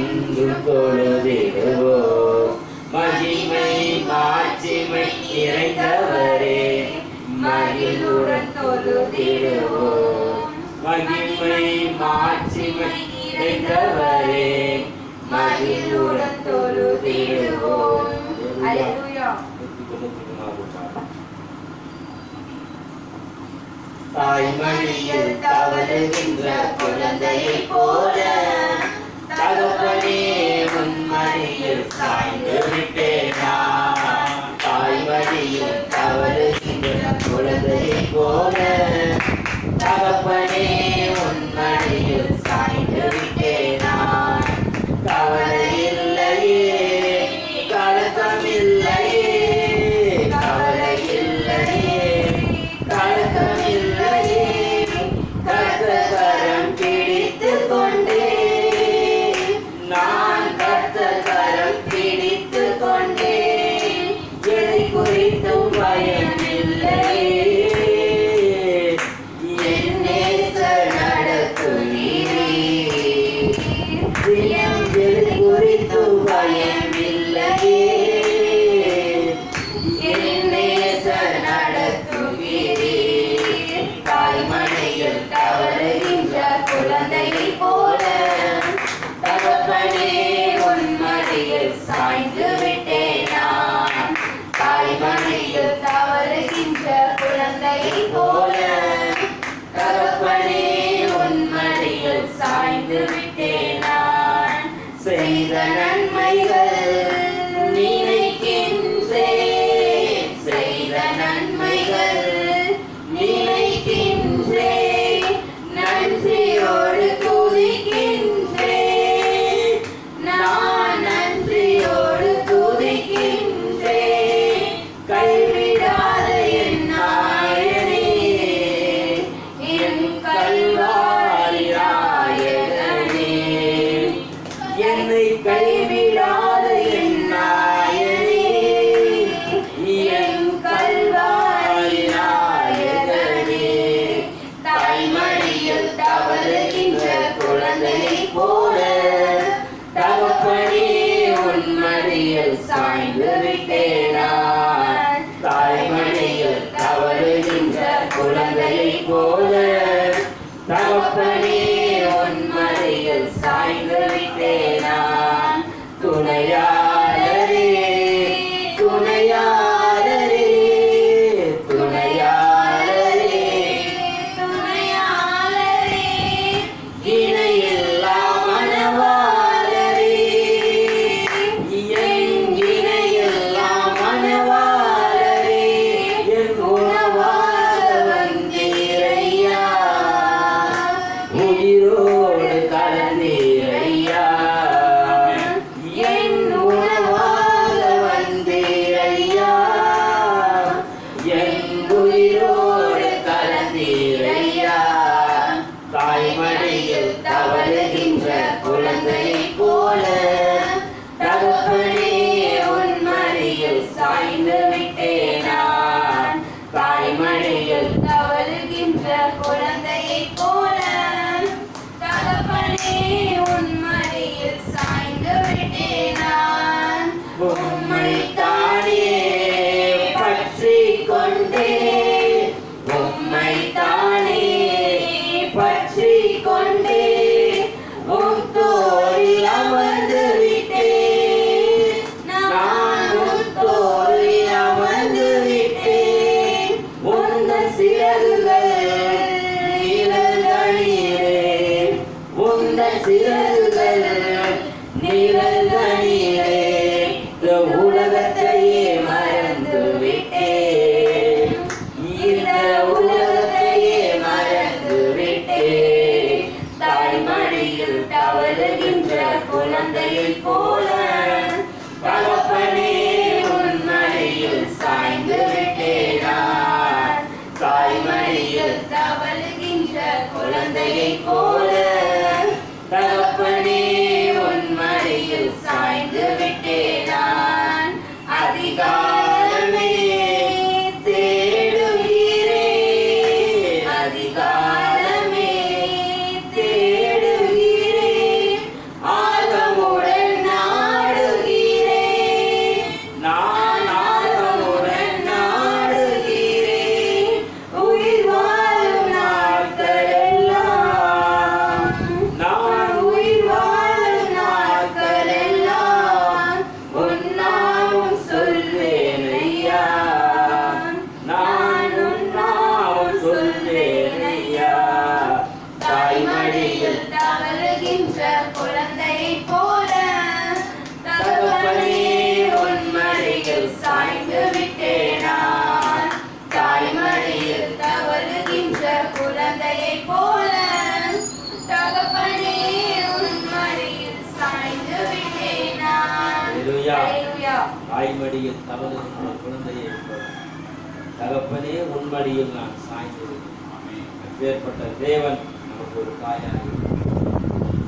என்று தொழுதிடுவோம். மகிமை மாட்சிமை நிறைந்தவரே மகிழுடன் தொழுதிடுவோம். மகிமை மாட்சிமை நிறைந்தவரே மகிழுடன் தொழுதிடுவோம். அல்லேலூயா. தாய்மடியில் தவழுகின்ற குழந்தையைப் போல தகப்பனே உன் மடியில் சாய்ந்து விட்டேனா. தாய்மடியில் தவழுகின்ற குழந்தையைப் போல தகப்பனே உன் மடியில் சாய்ந்து விட்டேனா. கவலை இல்லையே, கலக்கம் இல்லையே, கவலை இல்லையே, கலக்கம் இல்லையே. கர்த்தர் பிடித்துக் கொண்டே நான் கர்த்தர் பிடித்துக் கொண்டே எதை குறித்தும் பயமில்லையே. என் நேசர் நடத்துகிறீர், எதை குறித்தும் பயமில்லையே. என் நேசர் நடத்துகிறீர். தாய்மடியில் தவழுகின்ற குழந்தையைப் போல தகப்பனே உன் மடியில் சாய்ந்து விட்டேனா. தாய்மடியில் தவழுகின்ற குழந்தையைப் போல தகப்பனே உன் மடியில் சாய்ந்து விட்டேனா. செய்த நன்மைகள் நினைக்கின்றேன், செய்த நன்மைகள் நினைக்கின்றேன், நன்றியோடு துதிக்கின்றேன். நான் நன்றியோடு துதிக்கின்றேன். கைவிடாத என் நாயனே, என் கல்வாரி நாயகனே. என்னை கைவிடாத என் நாயனே, என் கல்வாரி நாயகனே. தாய்மடியில் தவழுகின்ற குழந்தையைப் போல தகப்பனே உன் மடியில் சாய்ந்து விட்டேனா. தாய்மடியில் தவழுகின்ற குழந்தையைப் போல தகப்பனே உன் மடியில் சாய்ந்து விட்டேனா. துணையாளரே, துணையாளரே, துணையாளரே, துணையாளரே, இணையில்லா மணவாளரே, என் இணையில்லா மணவாளரே, என் உணவாக வந்தீரையா, உயிரோடு கலந்தீரையா. என் உணவாக வந்தீரையா, என் உயிரோடு கலந்தீரையா. தாய்மடியில் தவழுகின்ற குழந்தையைப் போல தகப்பனே உன் மடியில் சாய்ந்து விட்டேனா. தாய்மடியில் தவழுகின்ற குழந்தையைப் போல தகப்பனே உன் மடியில் சாய்ந்து விட்டேனா. உம்மைத்தானே பற்றிக் கொண்டேன், உம்மைத்தானே பற்றிக் கொண்டேன். உம் தோளில் அமர்ந்து விட்டேன், நான் உம் தோளில் அமர்ந்து விட்டேன். உந்தன் சிறகுகள் நிழல்களிலே, உந்தன் சிறகுகள் நிழல்களிலே இந்த உலகத்தையே மறந்து விட்டேன், இந்த உலகத்தையே மறந்து விட்டேன். தாய்மடியில் தவழுகின்ற குழந்தையைப் போல தகப்பனே உன் மடியில் சாய்ந்து விட்டேனா. தாய்மடியில் தவழுகின்ற குழந்தையைப் போல தகப்பனே உன் மடியில் சாய்ந்து விட்டேனா. அதிகாலமே தேடுகிறேன், அதிகாலமே தேடுகிறேன். ஆர்வமுடன் அல்லேலூயா. தாய்மடியில் தவறுகின்ற குழந்தையை தகப்பனே உன்மடியில் நான் சாய்ந்திருக்கிறேன். அப்பேற்பட்ட தேவன் நமக்கு ஒரு தாயாக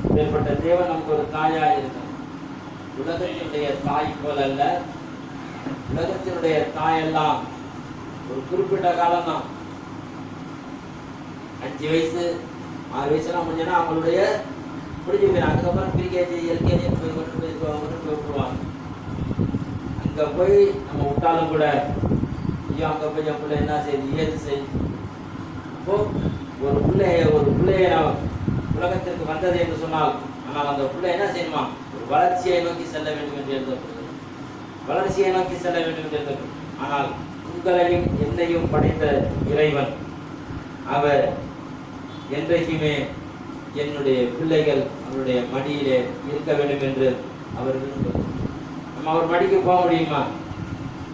அப்பேற்பட்ட தேவன் நமக்கு ஒரு தாயாக இருக்கிறார். உலகத்தினுடைய தாய் போல அல்ல. உலகத்தினுடைய தாயெல்லாம் ஒரு குறிப்பிட்ட காலம் தான். 5 வயசு 6 வயசுலாம் முடிஞ்சனா அவங்களுடைய முடிஞ்சு போயிடும். அதுக்கப்புறம் ப்ரீகேஜி எல்கேஜி போய் விட்டுருவாங்க. அங்கே போய் நம்ம விட்டாலும் கூட ஐயோ அங்கே போய் என் பிள்ளை என்ன செய்யுது ஏது செய்யுது. இப்போ ஒரு பிள்ளைய உலகத்திற்கு வந்தது என்று சொன்னால், ஆனால் அந்த பிள்ளை என்ன செய்யணுமா? ஒரு வளர்ச்சியை நோக்கி செல்ல வேண்டும் என்று எழுதப்படுகிறது. வளர்ச்சியை நோக்கி செல்ல வேண்டும் என்று எழுதப்படுகிறது. ஆனால் உங்களையும் என்னையும் படைத்த இறைவன் அவர் என்றைக்குமே என்னுடைய பிள்ளைகள் அவருடைய மடியிலே இருக்க வேண்டும் என்று அவர் விரும்புகிறார். நம்ம அவர் மடிக்கு போக முடியுமா?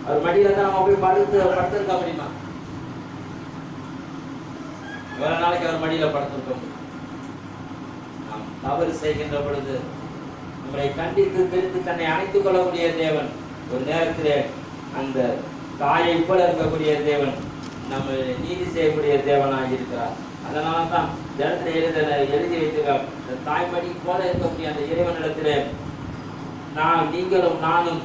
அவர் மடியில தான் நம்ம போய் படுத்திருக்க முடியுமா? எவ்வளவு நாளைக்கு அவர் மடியில படுத்திருக்க முடியும்? நாம் தவறு செய்கின்ற பொழுது நம்மளை கண்டித்து திருத்தி தன்னை அணைத்துக் கொள்ளக்கூடிய தேவன் ஒரு நேரத்திலே அந்த தாயை போல இருக்கக்கூடிய தேவன் நம்ம நீதி செய்யக்கூடிய தேவனாக இருக்கிறார். அதனால தான் ஜனத்தில் எழுதி வைத்திருக்கார். இந்த தாய்மடி போல இருக்கக்கூடிய அந்த இறைவனிடத்திலே நீங்களும் நானும்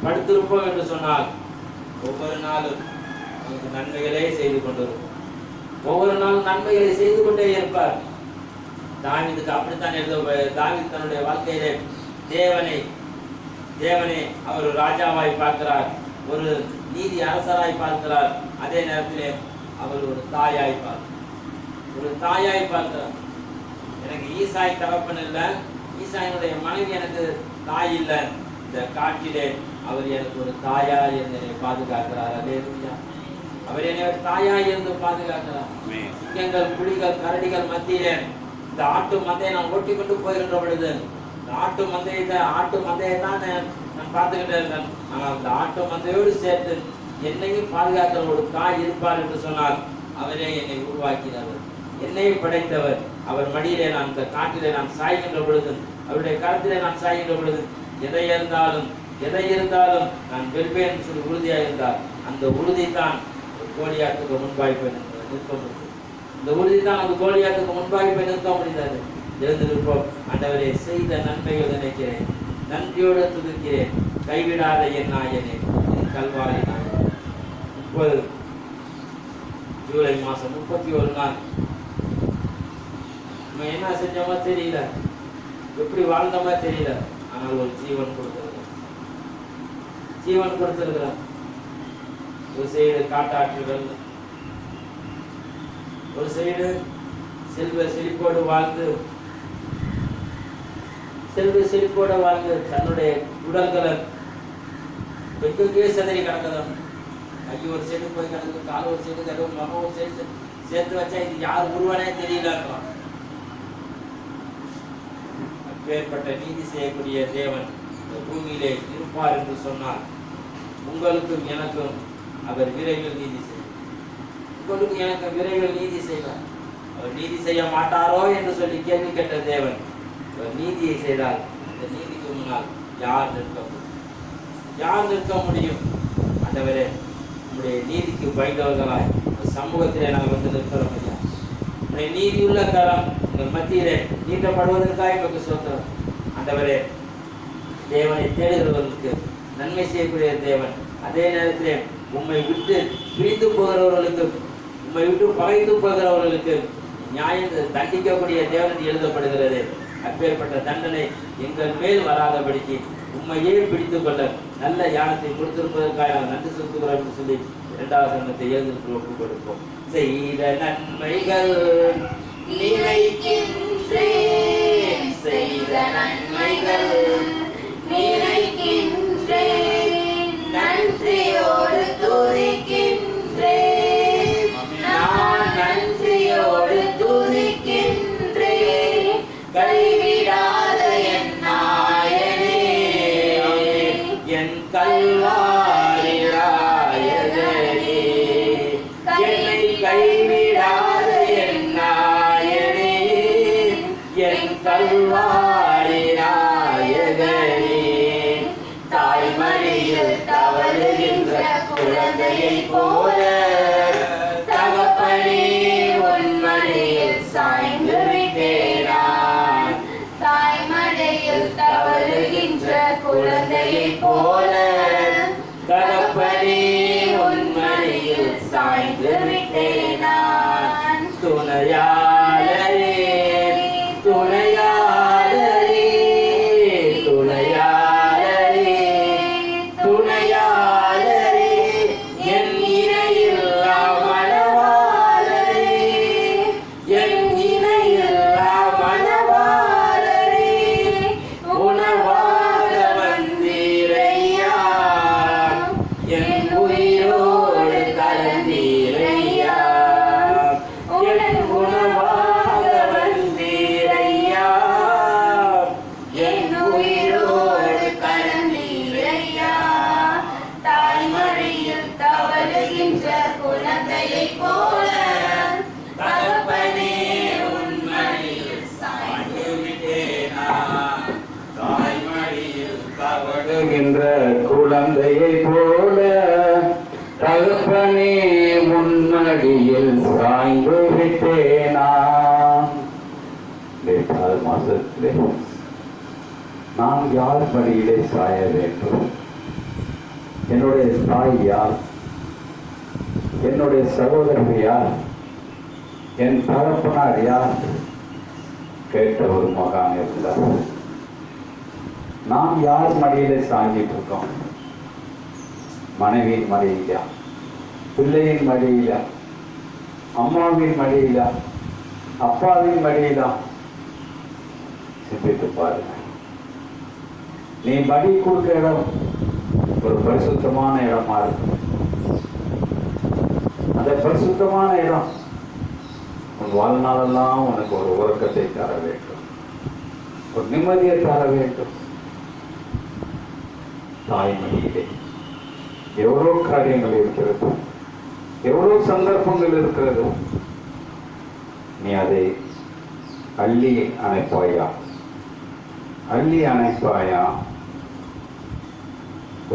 படுத்திருப்போம் என்று சொன்னால் ஒவ்வொரு நாளும் நமக்கு நன்மைகளே செய்து கொண்டிருக்கும். ஒவ்வொரு நாளும் நன்மைகளை செய்து கொண்டே இருப்பார். தாவீதுக்கு அப்படித்தான் தாவீது தன்னுடைய வாழ்க்கையிலே தேவனை அவர் ராஜாவாய் பார்க்கிறார், ஒரு நீதி அரசராய் பார்க்கிறார். அதே நேரத்திலே அவர் ஒரு தாயாய் பார்க்கிறார். எனக்கு ஈசாய் தகப்பன் இல்லை, ஈசாயினுடைய மனைவி எனக்கு தாய் இல்லை. இந்த காட்டிலே அவர் எனக்கு ஒரு தாயாய் என்னை பாதுகாக்கிறார். அல்லேலூயா. அவர் என்னை ஒரு தாயாய் இருந்து பாதுகாக்கிறார். சிங்கங்கள், புலிகள், கரடிகள் மத்தியிலே இந்த ஆட்டு மந்தையை நான் ஓட்டி கொண்டு போகின்ற பொழுது இந்த ஆட்டு மந்தையை தான் நான் பார்த்துக்கிட்டே இருந்தேன். ஆனால் அந்த ஆட்டு மந்தையோடு சேர்த்து என்னையும் பாதுகாக்கிற ஒரு தாய் இருப்பார் என்று சொன்னால் அவரே என்னை உருவாக்கினவர், என்னையும் படைத்தவர். அவர் மடியிலே நான் இந்த காட்டிலே நான் சாய்கின்ற பொழுது, அவருடைய கருத்திலே நான் சாய்கின்ற பொழுது எதை இருந்தாலும் நான் வெல்வேன் என்று சொல்லி உறுதியாக இருந்தார். அந்த உறுதி தான் கோலியாத்துக்கு முன்பாய் போய் நிற்க முடியும். இந்த உறுதி தான் அந்த கோலியாத்துக்கு முன்பாய் போய் நிற்க முடிந்தது. எழுந்திருப்போம். ஆண்டவரே, செய்த நன்மைகள் நினைக்கிறேன், நன்றியோடு துதிக்கிறேன். கைவிடாத என் நாயனே, என் கல்வாரி நாயனே. 30 ஜூலை மாதம் 31 நாள் நம்ம என்ன செஞ்சோமோ தெரியல, எப்படி வாழ்ந்தோமோ தெரியல. ஆனால் ஒரு ஜீவன் கொடுத்திருக்கிறார். ஒரு சைடு காட்டாற்றுகள், ஒரு சைடு செல்வ செழிப்போடு வாழ்ந்து தன்னுடைய உடல்களை வெட்டுக்கே சிதறி கிடக்குதான். கை ஒரு சைடு போய் கிடக்கு, கால் ஒரு சைடு கிடக்கு, மகம் ஒரு சைடு சேர்த்து வச்சா இது யார் உருவானே தெரியல. அப்பேற்பட்ட நீதி செய்யக்கூடிய தேவன் இந்த பூமியிலே இருப்பார் என்று சொன்னார். உங்களுக்கும் எனக்கும் அவர் விரைவில் நீதி செய்வார். உங்களுக்கும் எனக்கும் விரைவில் நீதி செய்வார். அவர் நீதி செய்ய மாட்டாரோ என்று சொல்லி கேள்வி கேட்ட தேவன் அவர் நீதியை செய்தால் இந்த நீதிக்கு முன்னால் யார் நிற்க முடியும்? ஆண்டவரே, உங்களுடைய நீதிக்கு பயந்தவர்களாய் சமூகத்திலே நாங்கள் வந்து நிற்கிறோம். ஐயா, உங்களுடைய நீதியுள்ள கரம் உங்கள் மத்தியிலே நீட்டப்படுவதற்காக எங்களுக்கு சொல்கிறோம். ஆண்டவரே, தேவனை தேடுகிறவர்களுக்கு நன்மை செய்யக்கூடிய தேவன், அதே நேரத்திலே உம்மை விட்டு பிரிந்து போகிறவர்களுக்கு, உம்மை விட்டு பகைத்து போகிறவர்களுக்கு நியாயம் தண்டிக்கக்கூடிய தேவன் என்று எழுதப்படுகிறது. அப்பேற்பட்ட தண்டனை எங்கள் மேல் வராதபடிக்கு உண்மையே பிடித்துக் கொள்ள நல்ல ஞானத்தை கொடுத்திருப்பதற்காக நாங்கள் நன்றி செலுத்துகிறோம் என்று சொல்லி 2வது சரணத்தை எழுதிற்கு ஒப்புக் கொடுப்போம். செய்த நன்மைகள் நினைக்கின்றேன், செய்த நன்மைகள் நினைக்கின்றேன், நன்றியோடு துதிக்கின்றேன், நான் நன்றியோடு துதிக்கின்றேன். கைவிடாத என் நாயனே, என் கல்வாரி நாயகனே, என்னை கைவிடாத என் நாயனே, என் கல்வாரி நாயகனே. போல தகப்பனே உன் மடியில் சாய்ந்து விட்டேன் நான். தாய்மடியில் தவழுகின்ற குழந்தையைப் போல தகப்பனே உன் மடியில் சாய்ந்து விட்டேன் நான். துணையாளரே துணையாளரே துணையாளரே துணையாளரே என் இணையில்லா மணவாளரே என் இணையில்லா மணவாளரே உணவாக வந்தீரையா என் உயிரோடு கலந்தீரையா என் உணவாக வந்தீரையா என் உயிரோடு கலந்தீரையா. தாய்மடியில் தவழுகின்ற குழந்தையைப் போல தகப்பனே உன் மடியில் சாய்ந்து தாய்மடியில் தவழுகின்ற குழந்தையை போல தகப்பனே முன்மடியில் சாய்ந்து விட்டேனா. 4 மாசத்திலே நான் யார் மடியிலே சாய வேண்டும்? என்னுடைய தாய் யார்? என்னுடைய சகோதரர் யார்? என் தகப்பனார் யார்? கேட்ட ஒரு மகான் இருந்தார். நாம் யார் மடியிலே சாஞ்சிட்டு இருக்கோம்? மனைவியின் மடியிலா, பிள்ளையின் மடியிலா, அம்மாவின் மடியிலா, அப்பாவின் மடியிலா? சிந்தித்து பாருங்க. நீ மடி கொடுக்கிற இடம் ஒரு பரிசுத்தமான இடமா இருக்கும். அந்த பரிசுத்தமான இடம் உன் வாழ்நாளெல்லாம் உனக்கு ஒரு உறக்கத்தை தர வேண்டும், ஒரு நிம்மதியை தர வேண்டும். தாய்மடியிலே எவ்வளோ காரியங்கள் இருக்கிறது, எவ்வளோ சந்தர்ப்பங்கள் இருக்கிறது. நீ அதை அள்ளி அணைப்பாயா? அள்ளி அணைப்பாயா?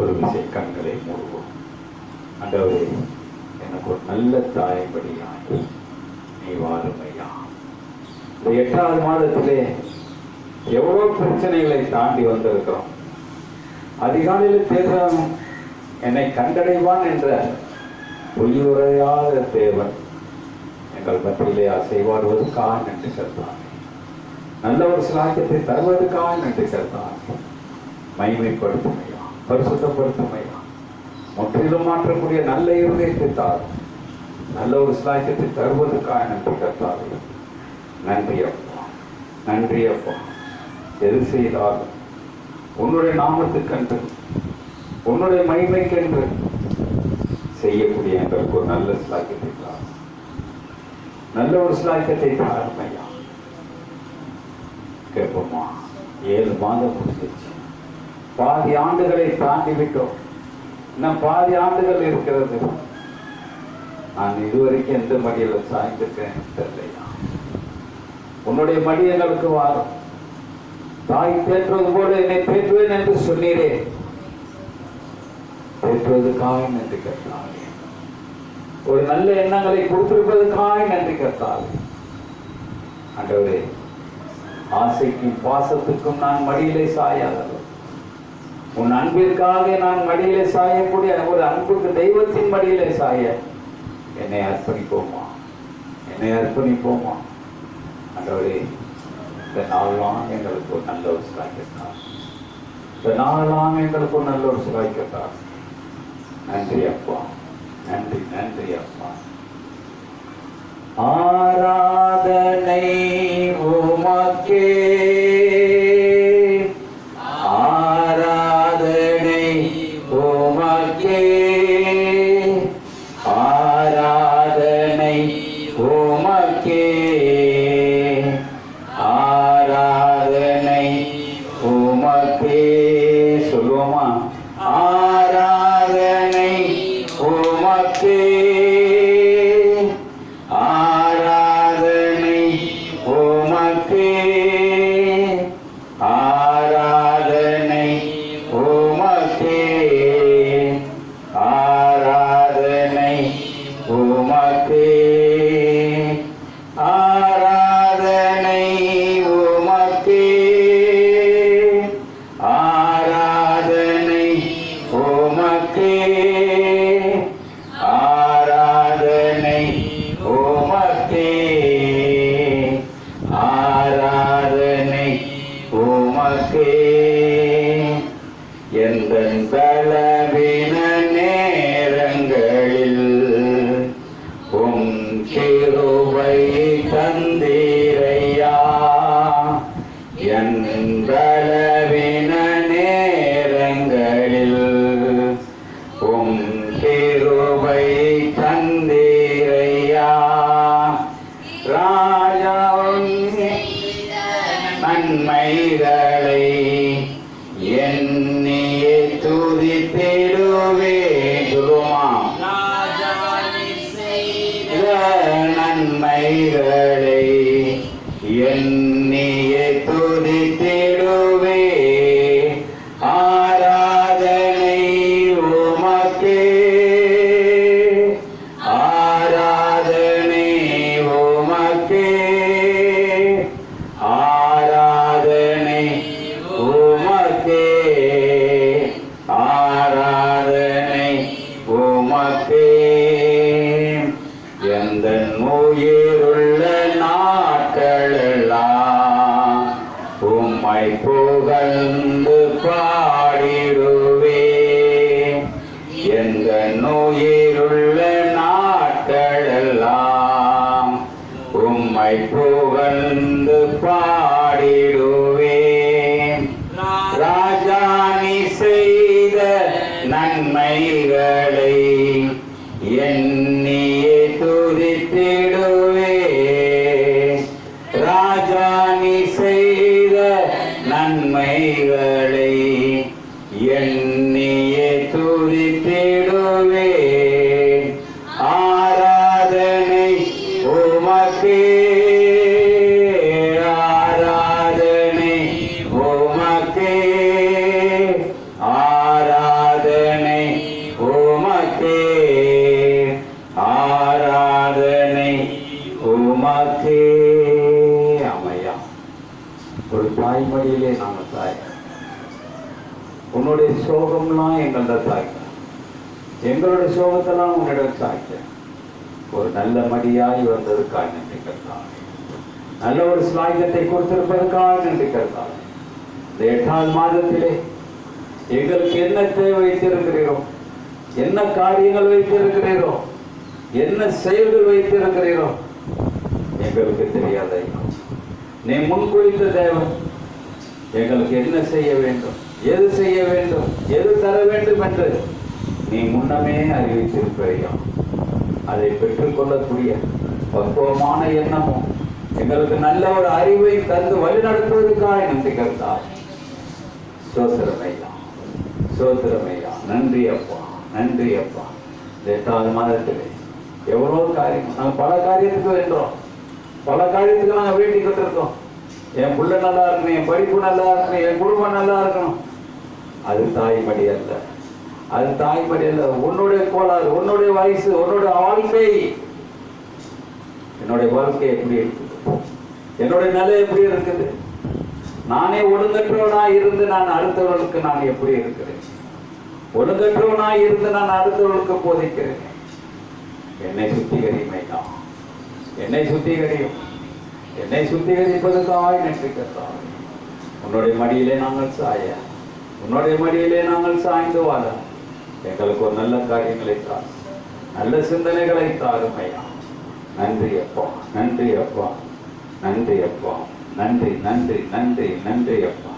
ஒரு விசை கண்களை மூடுவோம். ஆண்டவரே, எனக்கு ஒரு நல்ல தாய்மடியாய் நீ வாருமையா. இந்த 8வது மாதத்திலே எவ்வளோ பிரச்சனைகளை தாண்டி வந்திருக்கிறோம். அதிகாலையில் தேர்தல் என்னை கண்டடைவான் என்ற பொய்யுரையாத தேவன் எங்கள் மத்தியிலே அசைவாடுவதற்காக நன்றி கர்த்தாவே. நல்ல ஒரு சிலாக்கியத்தை தருவதற்காக நன்றி கர்த்தாவே. மகிமைப்படுத்துமையா, பரிசுத்தப்படுத்துமையா, முற்றிலும் மாற்றக்கூடிய நல்ல இருதயத்தை தாரும். நல்ல ஒரு சிலாக்கியத்தை தருவதற்காக நன்றி கர்த்தாவே. நன்றி அப்பா, நன்றி அப்பா. எது செய்தாலும் உன்னுடைய நாமத்துக்கென்று, உன்னுடைய மகிமைக்கென்று செய்யக்கூடிய எங்களுக்கு ஒரு நல்ல சிலாக்கியத்தை தாரும். நல்ல ஒரு சிலாக்கியத்தை தாரும் ஐயா. கேட்போமா? 7 மாதம் முடிஞ்சிச்சு. பாதி ஆண்டுகளை தாண்டி விட்டோம். இன்னும் பாதி ஆண்டுகள் இருக்கிறது. நான் இதுவரைக்கும் எந்த மடியில சாய்ந்திருக்கேன் தெரியலையா? உன்னுடைய மடி எங்களுக்கு வாரும். தாய் தேற்றுவது போல என்னை தேற்றுவேன் என்று சொன்னீரே, தேற்றுவதற்காக நன்றி கர்த்தாவே. ஒரு நல்ல எண்ணங்களை கொடுத்திருப்பதற்காக நன்றி கர்த்தாவே. ஆண்டவரே, ஆசைக்கும் பாசத்துக்கும் நான் மடியிலே சாயாதவன். உன் அன்பிற்காக நான் மடியிலே சாயக்கூடிய ஒரு அன்புக்கு தெய்வத்தின் மடியிலே சாய என்னை அர்ப்பணிப்போமா, என்னை அர்ப்பணிப்போமா. ஆண்டவரே, இந்த நாளெல்லாம் எங்களுக்கு ஒரு நல்ல ஒரு சிலாக்கியத்தார். இந்த நாளெல்லாம் எங்களுக்கு ஒரு நல்ல ஒரு சிலாக்கியத்தார். நன்றி அப்பா, நன்றி, நன்றி அப்பா. ஆராதனை உமக்கே, ஆராதனை உமக்கே, ஆராதனை உமக்கே, ஆராதனை உமக்கே. சொல்லுவோமா? ஆராதனை உமக்கே, ஆராதனை உமக்கே, ஆராதனை உமக்கே, ஆராதனை உமக்கே எந்தன் பலவீன நேரங்களில் உம் கிருபை தந்தீரையா என் பலவீன நேரங்களில் உம் கிருபை தந்தீரையா ராஜா நன்மைகளை எண்ணியே துதித்திடுவே சொல்லுமா நன்மைகளை எண்ணியே துதித்திடுவே ஆராதனை உமக்கே ஆராதனை உமக்கே ஆராதனை உமக்கே ஆராதனை உமக்கே எந்த உயிருள்ள நாட்களெல்லாம் உம்மை புகழ்ந்து பாடிடுவே எந்த உயிருள்ள நாட்களெல்லாம் உம்மை புகழ்ந்து பாடிடுவேன் ராஜா நீ செய்த நன்மைகளை எண்ணியே துதித்திடுவே ராஜா நீ செய்த நன்மைகளை எண்ணியே துதித்திடுவே ஆராதனை உமக்கே ஆராதனை உமக்கே ஆராதனை உமக்கே ஆராதனை உமக்கே அமையா ஒரு தாய்மொழியிலே நாம தாய் உன்னுடைய சோகம்லாம் எங்களோட தாய் எங்களுடைய சோகத்தெல்லாம் உன்னிடம் சாய்க்க ஒரு நல்ல மடியாய் வந்ததுக்காக நன்றி கர்த்தாவே நல்ல ஒரு ஸ்லாகியத்தை கொடுத்திருப்பதற்காக நன்றி கர்த்தாவே இந்த 8ஆம் மாதத்திலே எங்களுக்கு என்ன தேவை வைத்திருக்கிறீரோ என்ன காரியங்கள் வைத்திருக்கிறீரோ என்ன செயல்கள் வைத்திருக்கிறீரோ எங்களுக்கு தெரியாத நீ முன்குறித்த தேவன் எங்களுக்கு என்ன செய்ய வேண்டும் எது செய்ய வேண்டும் எது தர வேண்டும் என்று நீ முன்னமே அறிவித்திருக்கிறையா அதை பெற்றுக்கொள்ளக்கூடிய பக்குவமான எண்ணமும் எங்களுக்கு நல்ல ஒரு அறிவை தந்து வழிநடத்துவதற்காக நன்றி கர்த்தாவே சோத்திரமையா சோத்திரமையா நன்றி அப்பா நன்றி அப்பா 8ஆவது மாதத்திலே எவ்வளோ காரியம் நாங்கள் பல காரியத்துக்கு வேண்டோம் பல காரியத்துக்கு நாங்கள் வேண்டிக்கிட்டு இருக்கோம் என் பிள்ளை நல்லா இருக்கணும் என் படிப்பு நல்லா இருக்கணும் என் குடும்பம் நல்லா இருக்கணும் அது தாய்மடி அல்ல அது தாய்மடி அல்ல உன்னுடைய கோளாறு உன்னுடைய வயசு உன்னுடைய வாழ்க்கை என்னுடைய வாழ்க்கை எப்படி இருக்குது என்னுடைய நிலை எப்படி இருக்குது நானே ஒழுங்கற்றவனாய் இருந்து நான் அடுத்தவர்களுக்கு நான் எப்படி இருக்கிறேன் ஒழுங்கற்றவனாய் இருந்து நான் அடுத்தவர்களுக்கு போதிக்கிறேன் என்னை சுத்திகரிமையா என்னை சுத்திகரியும் என்னை சுத்திகரிப்பதற்காக நன்றி கர்த்தாவே உன்னுடைய மடியிலே நாங்கள் சாய உன்னுடைய மடியிலே நாங்கள் சாய்ந்து வாழ எங்களுக்கு ஒரு நல்ல காரியங்களை தார் நல்ல சிந்தனைகளை தாரும் ஐயா நன்றி அப்பா நன்றி அப்பா நன்றி அப்பா நன்றி நன்றி நன்றி நன்றி அப்பா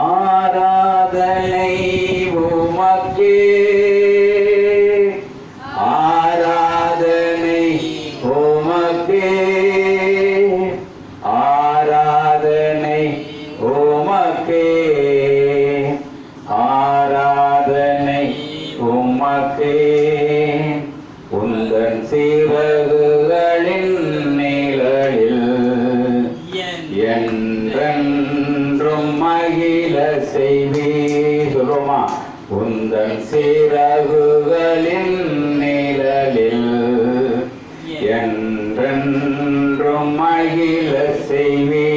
ஆராதனை உமக்கே ஆராதனை உமக்கே ஆராதனை உமக்கே ஆராதனை உமக்கே உந்தன் சிறகுகளின் நிழலில் என்றென்றும் மகிழ செய்வே சொல்லுமா உந்தன் சிறகுகளின் நிழலில் என்றென்றும் மகிழ செய்வே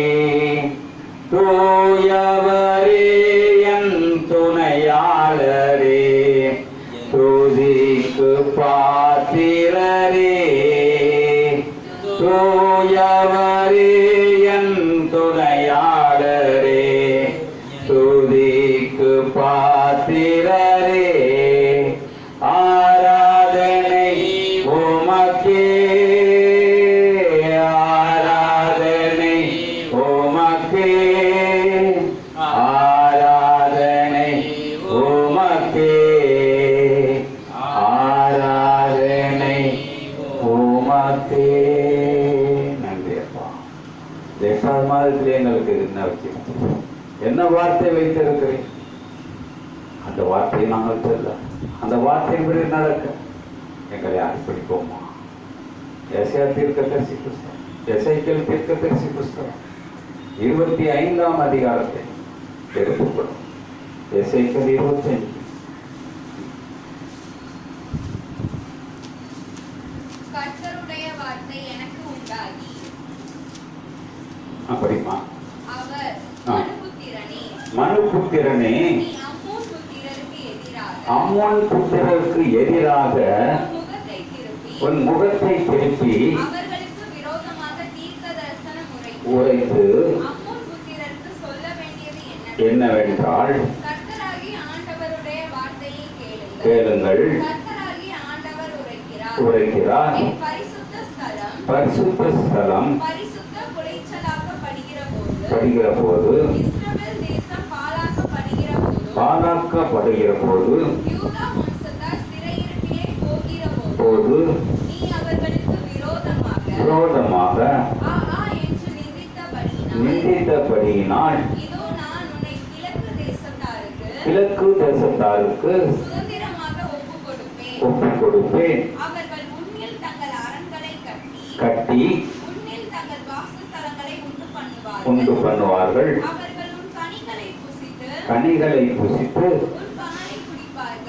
தூயவரே என் துணையாளரே துதிக்கு பாத்திரரே தூயவரே என் துணையாளரே பாத்திரரே ஆராதனை உமக்கே ஆராதனை உமக்கே ஆராதனை உமக்கே ஆராதனை உமக்கே. நன்றி அப்பா. எட்டாவது மாதத்திலே எங்களுக்கு என்ன வச்சிருக்கோம், என்ன வார்த்தை வைத்திருக்கிறேன், அந்த வார்த்தையை நாங்கள் சொல்ல, அந்த வார்த்தையின்படி நடக்க எங்களை அர்ப்பணிப்போமா. எசையா தீர்க்கதரிசி புஸ்தகம், எசேக்கியேல் தீர்க்கதரிசி புஸ்தகம் 25ஆம் அதிகாரத்தை எடுத்துக்கொள்ளும். எசேக்கியேல் 25. கர்த்தருடைய வார்த்தை எனக்கு உண்டாகி அப்படிமா அவர் ஆ. மனுபுத்திரனே, மனுபுத்திரனே, நீ அம்மோன் புத்திரருக்கு எதிராக அம்மோன் புத்திரருக்கு எதிராக உன் முகத்தை திருப்பி உன் முகத்தை திருப்பி அவர்களுக்கு விரோதமாக தீர்க்கதரிசனம் உரைத்து அம்மோன் புத்திரருக்கு சொல்ல வேண்டியது என்னவென்றால், கர்த்தராகிய ஆண்டவருடைய வார்த்தையை கேளுங்கள். கேளுங்கள், கர்த்தராகிய ஆண்டவர் உரைக்கிறார், என் பரிசுத்த ஸ்தலம் பரிசுத்த ஸ்தலம் பரிசுத்த குலைச்சலாக்கப்படுகிற படுகிற போது, இஸ்ரவேல் தேசம் பாழாக்கப்படுகிற பாழாக்கப்படுகிற போது, யூதா வம்சத்தார் சிறையிருப்பிலே போகிற போது நீ அவர்களுக்கு விரோதமாக ஆ என்று நிந்தித்தபடியினால் இதோ நான் உன்னை கிழக்கு தேசத்தாருக்கு சுதந்திரமாக ஒப்புக் கொடுப்பேன். அவர்கள் உன்னில் தங்கள் அரண்களை கட்டி உன்னில் தங்கள் வாசஸ்தலங்களை உண்டு பண்ணுவார்கள். அவர்கள் உன் கனிகளை புசித்து உன்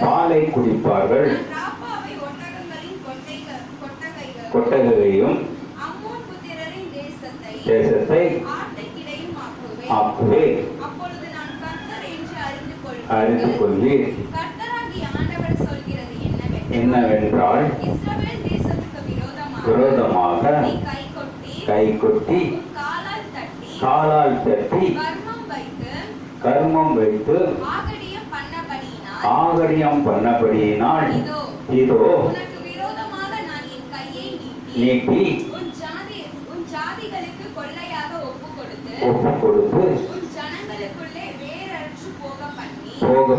பாலை குடிப்பார்கள். ராப்பாவை ஒட்டகங்களின் கொட்டகையும் அம்மோன் புத்திரரின் தேசத்தை ஆட்டுக்கிடையும் ஆக்குவேன். அப்பொழுது நான் கர்த்தர் என்று அறிந்து கொள்வீர். கர்த்தராகிய ஆண்டவர் சொல்கிறது என்னவென்றால், இஸ்ரவேல் தேசத்துக்கு விரோதமாக நீ கை கொட்டி காலால் தட்டி கர்மம் வைத்து ஆகடியம் பண்ணபடியினால் இதோ உனக்கு விரோதமாக நான் என் கையை நீட்டி உன் ஜாதிகளுக்கு கொள்ளையாக ஒப்புக் கொடுத்து உன் ஜனங்களுக்குள்ளே வேரற்று போக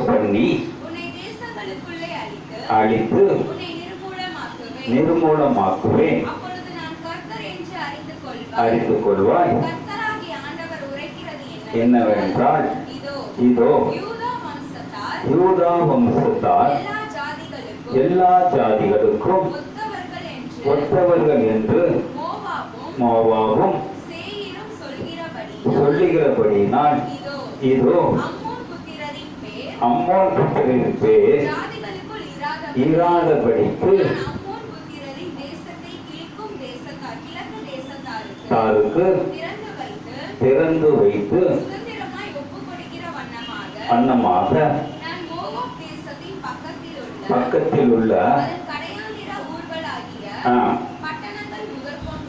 பண்ணி உன்னை தேசங்களுக்குள்ளே அழித்து உன்னை நிர்மூலமாக்குவேன். அப்பொழுது நான் கர்த்தர் என்று அறிந்து கொள்வாய். கர்த்தராகிய ஆண்டவர் உரைக்கிறது என்னவென்றால், இதோ யூதா வம்சத்தார் எல்லா ஜாதிகளுக்கும் ஒத்தவர்கள் என்று மோவாபும் சொல்லுகிறபடியினால் இதோ அம்மோன் புத்திரரின் பேர் இராதபடிக்கு தாருக்கு திறந்து வைத்து வண்ணமாக பக்கத்தில் உள்ள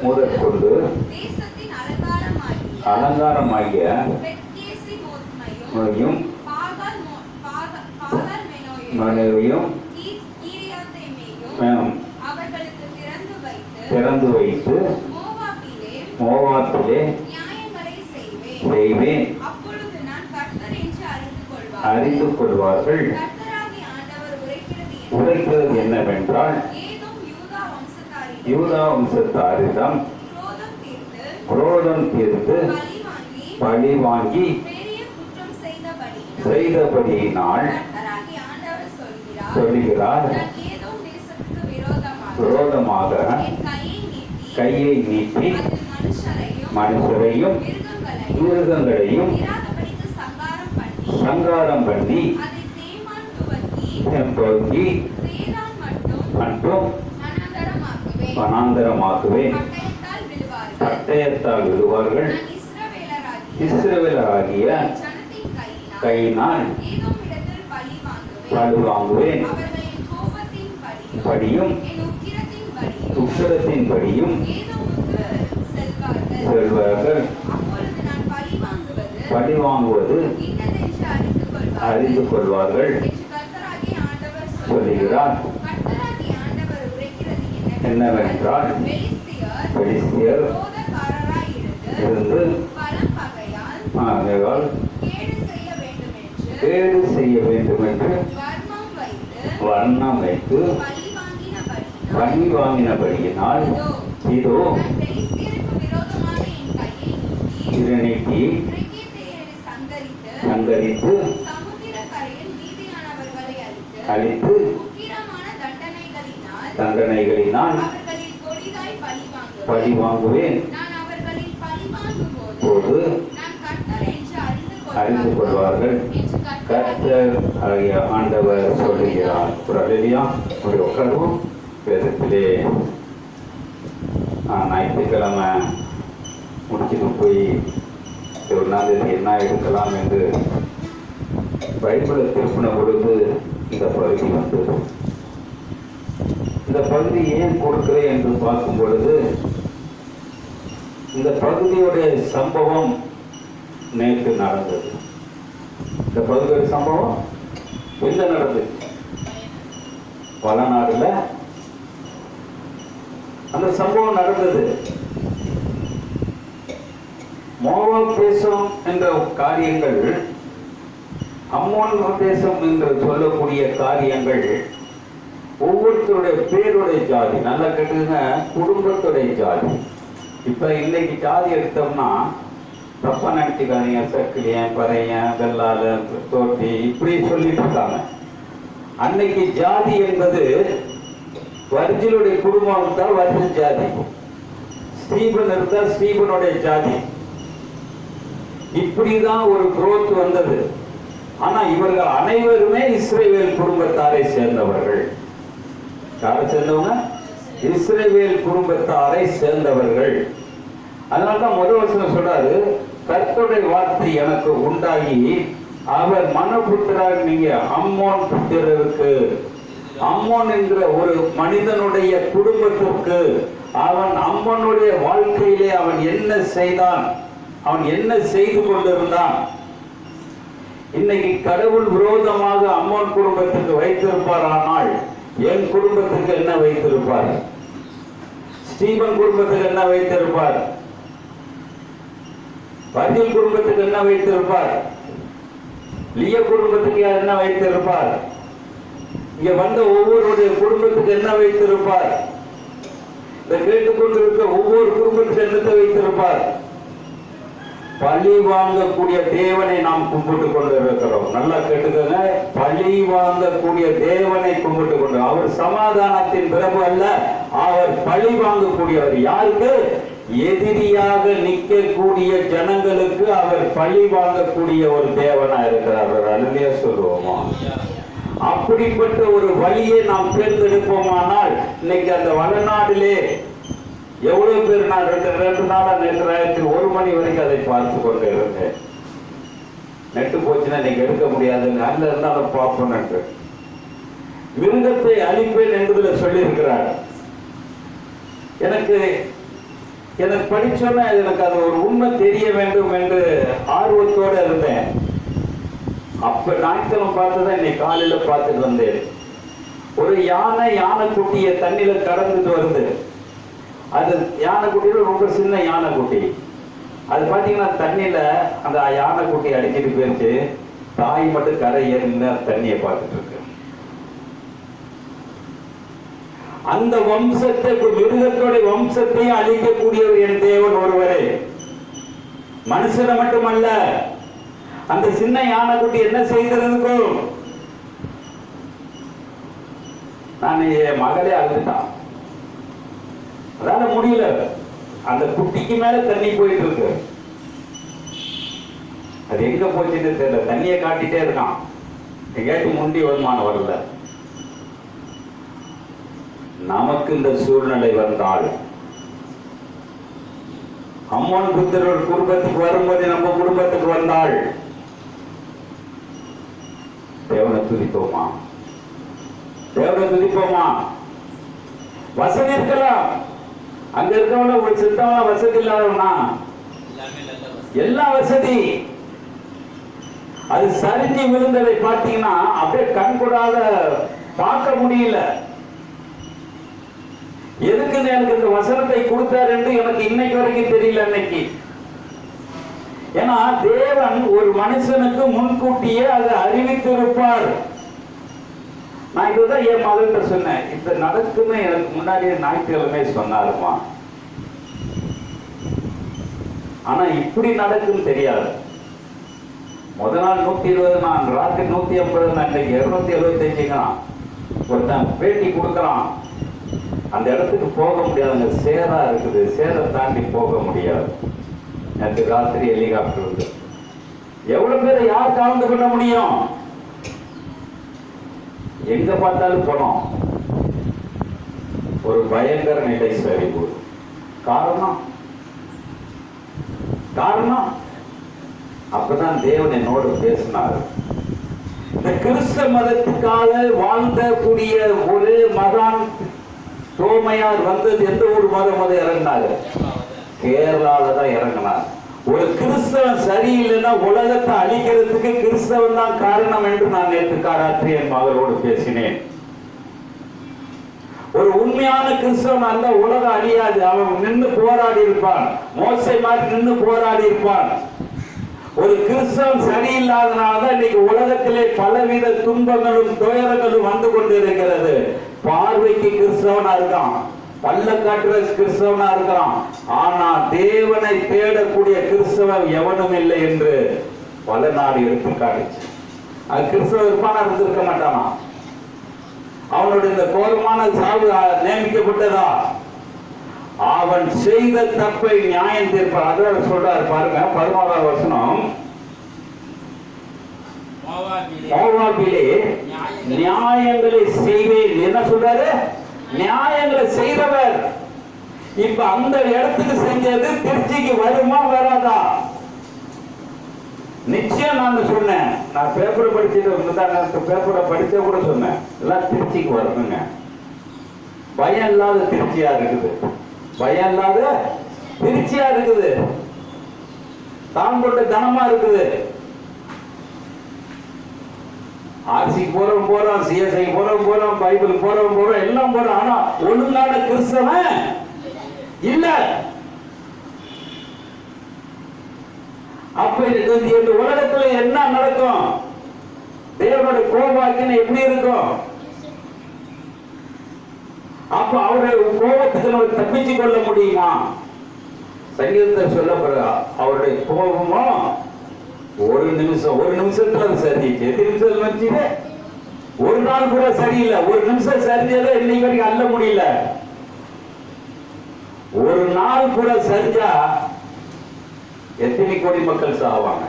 முதற்கொண்டு அலங்காரமாகிய மனைவியும் திறந்து வைத்து மோவாத்திலே செய்வேன். அறிந்து கொள்வார்கள். உரைக்கிறது என்னவென்றால், யூதா வம்சத்தாரிடம் குரோதம் தீர்த்து பழி வாங்கி செய்தபடியினால் சொல்லுகிறார், விரோதமாக கையை நீட்டி மனுஷரையும் மிருகங்களையும் சங்காரம் பண்ணி மற்றும் வனாந்தரமாக்குவேன். பட்டயத்தால் விழுவார்கள். இஸ்ரவேலராகிய கையினால் பழி வாங்குவேன். படியும் உக்கிரத்தின் படியும் செல்வார்கள். பழி வாங்குவது அறிந்து கொள்வார்கள் என்று கர்த்தராகிய ஆண்டவர் சொல்லுகிறார். கர்த்தராகிய ஆண்டவர் உரைக்கிறது என்னவென்றால் பெலிஸ்தியர் விரோதக்காரராய் இருந்து பலம் பகையால் ஆகையால் கேடு செய்ய வேண்டும் என்று வர்ணம் வைத்து பழி வாங்கினபடியினால் இதோ நீட்டி சங்கரித்து அழித்து தண்டனைகளினால் பழி வாங்குவேன் போது அறிந்து கொள்வார்கள் கர்த்தர் ஆகிய ஆண்டவர் சொல்லுகிறார். ஒரு உட்கார்வும் வேதத்திலே ஞாயிற்றுக்கிழமை முடிச்சுட்டு போய் 1ஆம் தேதி என்ன எடுக்கலாம் என்று பைபிளை திருப்பின பொழுது இந்த பகுதி வந்தது. இந்த பகுதி ஏன் கொடுக்கிறேன் என்று பார்க்கும் பொழுது இந்த பகுதியுடைய சம்பவம் நேற்று நடந்தது. இந்த பகுதியுடைய சம்பவம் எங்க நடந்தது? வளநாடுல அந்த சம்பவம் நடந்தது. மோவாப் தேசம் என்ற காரியங்கள், அம்மோன் தேசம் என்று சொல்லக்கூடிய காரியங்கள் ஒவ்வொருத்தருடைய பேருடைய ஜாதி. நல்லா கேட்டுங்க, குடும்பத்துடைய ஜாதி. இப்ப இன்னைக்கு ஜாதி எடுத்தோம்னா தப்பா நினைச்சுக்காதீங்க, சக்கிலியன், பறையன், வெள்ளால, தோட்டி இப்படி சொல்லிட்டு இருக்காங்க. அன்னைக்கு ஜாதி என்பது வர்ஜிலுடைய குடும்பம் இருந்தால் வர்ஜில் ஜாதி, ஸ்டீபன் இருந்தால் ஸ்டீபனுடைய ஜாதி. இப்படிதான் ஒரு குரோத் வந்தது. ஆனா இவர்கள் அனைவருமே இஸ்ரவேல் குடும்பத்தாரை சேர்ந்தவர்கள். யாரை சேர்ந்தவங்க? இஸ்ரவேல் குடும்பத்தாரை சேர்ந்தவர்கள். அதனால்தான் முதல் வசனம் சொல்றாரு, கர்த்தருடைய வார்த்தை எனக்கு உண்டாகி அவர் மனபுத்திராக நீங்க அம்மோன் புத்திரருக்கு, அம்மோன் என்கிற ஒரு மனிதனுடைய குடும்பத்திற்கு, அவன் அம்மனுடைய வாழ்க்கையிலே அவன் என்ன செய்தான், அவன் என்ன செய்து கொண்டிருந்தான். இன்னைக்கு கடவுள் விரோதமாக அம்மோன் குடும்பத்துக்கு வைத்திருப்பார். ஆனால் என் குடும்பத்துக்கு என்ன வைத்திருப்பார்? ஸ்டீபன் குடும்பத்துக்கு என்ன வைத்திருப்பார்? வர்ஜில் குடும்பத்துக்கு என்ன வைத்திருப்பார்? லிய குடும்பத்துக்கு என்ன வைத்திருப்பார்? இங்க வந்த ஒவ்வொருடைய குடும்பத்துக்கு என்ன வைத்திருப்பார்? இந்த கேட்டுக்கொண்டிருக்க ஒவ்வொரு குடும்பத்துக்கு என்னத்தை வைத்திருப்பார்? பழி வாங்கக்கூடிய தேவனை நாம் கும்பிட்டு கொண்டு இருக்கிறோம். நல்லா கேட்டுக்கோங்க, பழி வாங்கக்கூடிய தேவனை கும்பிட்டு கொண்டு. அவர் சமாதானத்தின் பிரபு அல்ல, அவர் பழி வாங்கக்கூடியவர். யாருக்கு? எதிரியாக நிற்கக்கூடிய ஜனங்களுக்கு அவர் பழி வாங்கக்கூடிய ஒரு தேவனா இருக்கிறார். அல்லையா சொல்லுவோமா? அப்படிப்பட்ட ஒரு வழியை நாம் தேர்ந்தெடுப்போமானால் இன்னைக்கு அந்த வளநாட்டிலே எவ்வளவு பேர், நான் ரெண்டு நாளா நேற்று ராத்திரி 1 மணி வரைக்கும் அதை பார்த்து கொண்டு இருந்தேன். நெட்டு போச்சுன்னா இன்னைக்கு எடுக்க முடியாது, நல்ல இருந்தாலும் பார்ப்போம். மிருகத்தை அழிப்பேன் என்பதில் சொல்லி இருக்கிறார். எனக்கு படிச்சோன்னா எனக்கு அது ஒரு உண்மை தெரிய வேண்டும் என்று ஆர்வத்தோடு இருந்தேன். அப்ப ஞாயிற்றுக்கிழமை பார்த்துதான் இன்னைக்கு காலையில பார்த்துட்டு வந்தேன். ஒரு யானை குட்டியை தண்ணியில கடந்துட்டு வருது. அது யானைக்குட்டியில ரொம்ப சின்ன யானைக்குட்டி. அது பாத்தீங்கன்னா தண்ணியில அந்த யானைக்குட்டி அடிச்சிட்டு போயிடுச்சு. தாய் மட்டும் கரை ஏறின தண்ணியை பார்த்துட்டு இருக்கு. அந்த வம்சத்தை, மிருகத்தோட வம்சத்தை அழிக்கக்கூடியவர் என் தேவன் ஒருவரே. மனுஷனை மட்டுமல்ல, அந்த சின்ன யானைக்குட்டி என்ன செய்திருக்கும்? நான் என் மகளே அழுதுட்டான், அதால முடியல. அந்த குட்டிக்கு மேல தண்ணி போயிட்டு இருக்கு. அது எங்க போச்சுன்னு தெரியல. தண்ணியை காட்டிட்டே இருக்கான். எங்கேயாச்சும் முண்டி வருமானம் வரல. நமக்கு இந்த சூழ்நிலை வந்தால், அம்மன் புத்திரர் குடும்பத்துக்கு வரும்போது நம்ம குடும்பத்துக்கு வந்தால் தேவனை துதிப்போமா? தேவனை துதிப்போமா? வசதி இருக்கலாம், அங்க இருக்கவன ஒரு சித்தவன வசதி இல்லாதவனா, எல்லா வசதி. அது சரிஞ்சு விழுந்ததை பார்த்தீங்கன்னா அப்படியே கண் கூடாத பார்க்க முடியல. எதுக்குன்னு எனக்கு இந்த வசனத்தை கொடுத்தார் என்று எனக்கு இன்னைக்கு வரைக்கும் தெரியல. இன்னைக்கு ஏன்னா தேவன் ஒரு மனுஷனுக்கு முன்கூட்டியே அதை அறிவித்திருப்பார். நான் இதுதான் என் மகள்கிட்ட சொன்னேன், இப்ப நடக்குன்னு எனக்கு முன்னாடியே ஞாயிற்றுக்கிழமை சொன்னாருமா, ஆனா இப்படி நடக்குன்னு தெரியாது. முதல் நாள் 120, நான் ராத்திரி 150, இன்னைக்கு 275. ஒருத்தன் பேட்டி கொடுக்கறான், அந்த இடத்துக்கு போக முடியாதுங்க, சேரா இருக்குது, சேரை தாண்டி போக முடியாது. நேற்று ராத்திரி ஹெலிகாப்டர் வந்து எவ்வளவு பேரை யார் கலந்து கொள்ள முடியும்? எங்க பார்த்தாலும் போனோம். ஒரு பயங்கர நிலை சரிவு. காரணம் அப்பதான் தேவன் என்னோடு பேசினார். இந்த கிறிஸ்தவ மதத்துக்காக வாழ்ந்த கூடிய ஒரு மகான் தோமையார் வந்தது எந்த ஒரு மதம் அதை இறங்கினாங்க? கேரளால தான் இறங்கினார். ஒரு கிறிஸ்தவன் சரியில்லைன்னா உலகத்தை அழிக்கிறதுக்கு கிறிஸ்தவன் தான் காரணம் என்று நான் நேற்று காராத்திரி என் மகளோடு பேசினேன். ஒரு உண்மையான கிறிஸ்தவன் அந்த உலகம் அழியாது. அவன் நின்று போராடி இருப்பான், மோசை மாதிரி நின்று போராடி இருப்பான். ஒரு கிறிஸ்தவன் சரியில்லாதனால்தான் இன்னைக்கு உலகத்திலே பலவித துன்பங்களும் துயரங்களும் வந்து கொண்டிருக்கிறது. பார்வைக்கு கிறிஸ்தவனா இருக்கான், பல்ல காட்டுற கிறிஸ்தவனா இருக்கிறான், ஆனா தேவனை தேடக்கூடிய கிறிஸ்தவன் எவனும் இல்லை என்று பல நாடு எடுத்து காட்டுச்சு. அது கிறிஸ்தவ இருப்பானா இருந்திருக்க மாட்டானா? அவனுடைய இந்த கோரமான சாவு நியமிக்கப்பட்டதா? அவன் செய்த தப்பை நியாயம் தீர்ப்பார். அதான் சொல்றாரு பாருங்க, 11ஆம் வசனம். மோவாபிலே நியாயங்களை செய்வேன். என்ன சொல்றாரு? நியாயங்களை செய்தவர். இப்ப அந்த இடத்துக்கு செஞ்சது திருச்சிக்கு வருமா வராதா? நிச்சயம் நான் சொன்னேன். நான் பேப்பர் படிச்சது, பேப்பரை படிச்ச கூட சொன்னேன், எல்லாம் திருச்சிக்கு வரணுங்க. பயம் இல்லாத திருச்சியா இருக்குது, பயம் இல்லாத திருச்சியா இருக்குது, தான் கொண்ட தனமா இருக்குது. ஆர்சிக்கு போறோம், சிஎஸ்ஐ போறோம், பைபிள் போறோம், எல்லாம் போறோம். ஆனா ஒழுங்கான கிறிஸ்தவன் இல்ல. அப்ப இந்த உலகத்துல என்ன நடக்கும்? தேவனுடைய கோபாக்கின எப்படி இருக்கும்? அப்ப அவருடைய கோபத்துக்கு நம்ம தப்பிச்சு கொள்ள முடியுமா? சங்கீதத்தை சொல்லப்படுற அவருடைய கோபமும் ஒரு நிமிஷத்துல சரிச்சு. எத்தனை நிமிஷம் வச்சு? ஒரு நாள் கூட சரியில்லை. ஒரு நிமிஷம் சரிஞ்சதை இன்னைக்கு வரைக்கும் அள்ள முடியல. ஒரு நாள் கூட சரிஞ்சா எத்தனை கோடி மக்கள் சாவாங்க?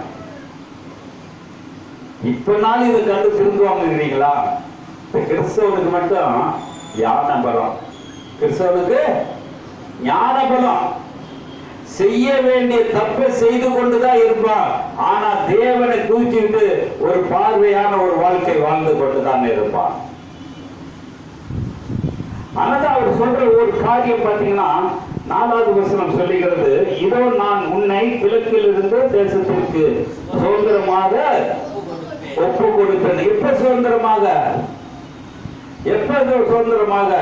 இப்ப நாள் இதை கண்டு திருந்துவாங்க. கிறிஸ்தவனுக்கு மட்டும் ஞான பலம், கிறிஸ்தவனுக்கு ஞான பலம். செய்ய வேண்டிய தப்பை செய்து கொண்டுதான் இருப்பான். ஆனா தேவனை தூக்கிட்டு ஒரு பார்வையான ஒரு வாழ்க்கை வாழ்ந்து கொண்டுதான் இருப்பான். ஆனால் அவர் சொல்ற ஒரு காரியம் பாத்தீங்கன்னா, 4வது வசனம் சொல்லுகிறது, இதோ நான் உன்னை கிழக்கில் இருந்து தேசத்திற்கு சுதந்திரமாக ஒப்பு கொடுப்பேன். எப்ப சுதந்திரமாக? எப்ப சுதந்திரமாக?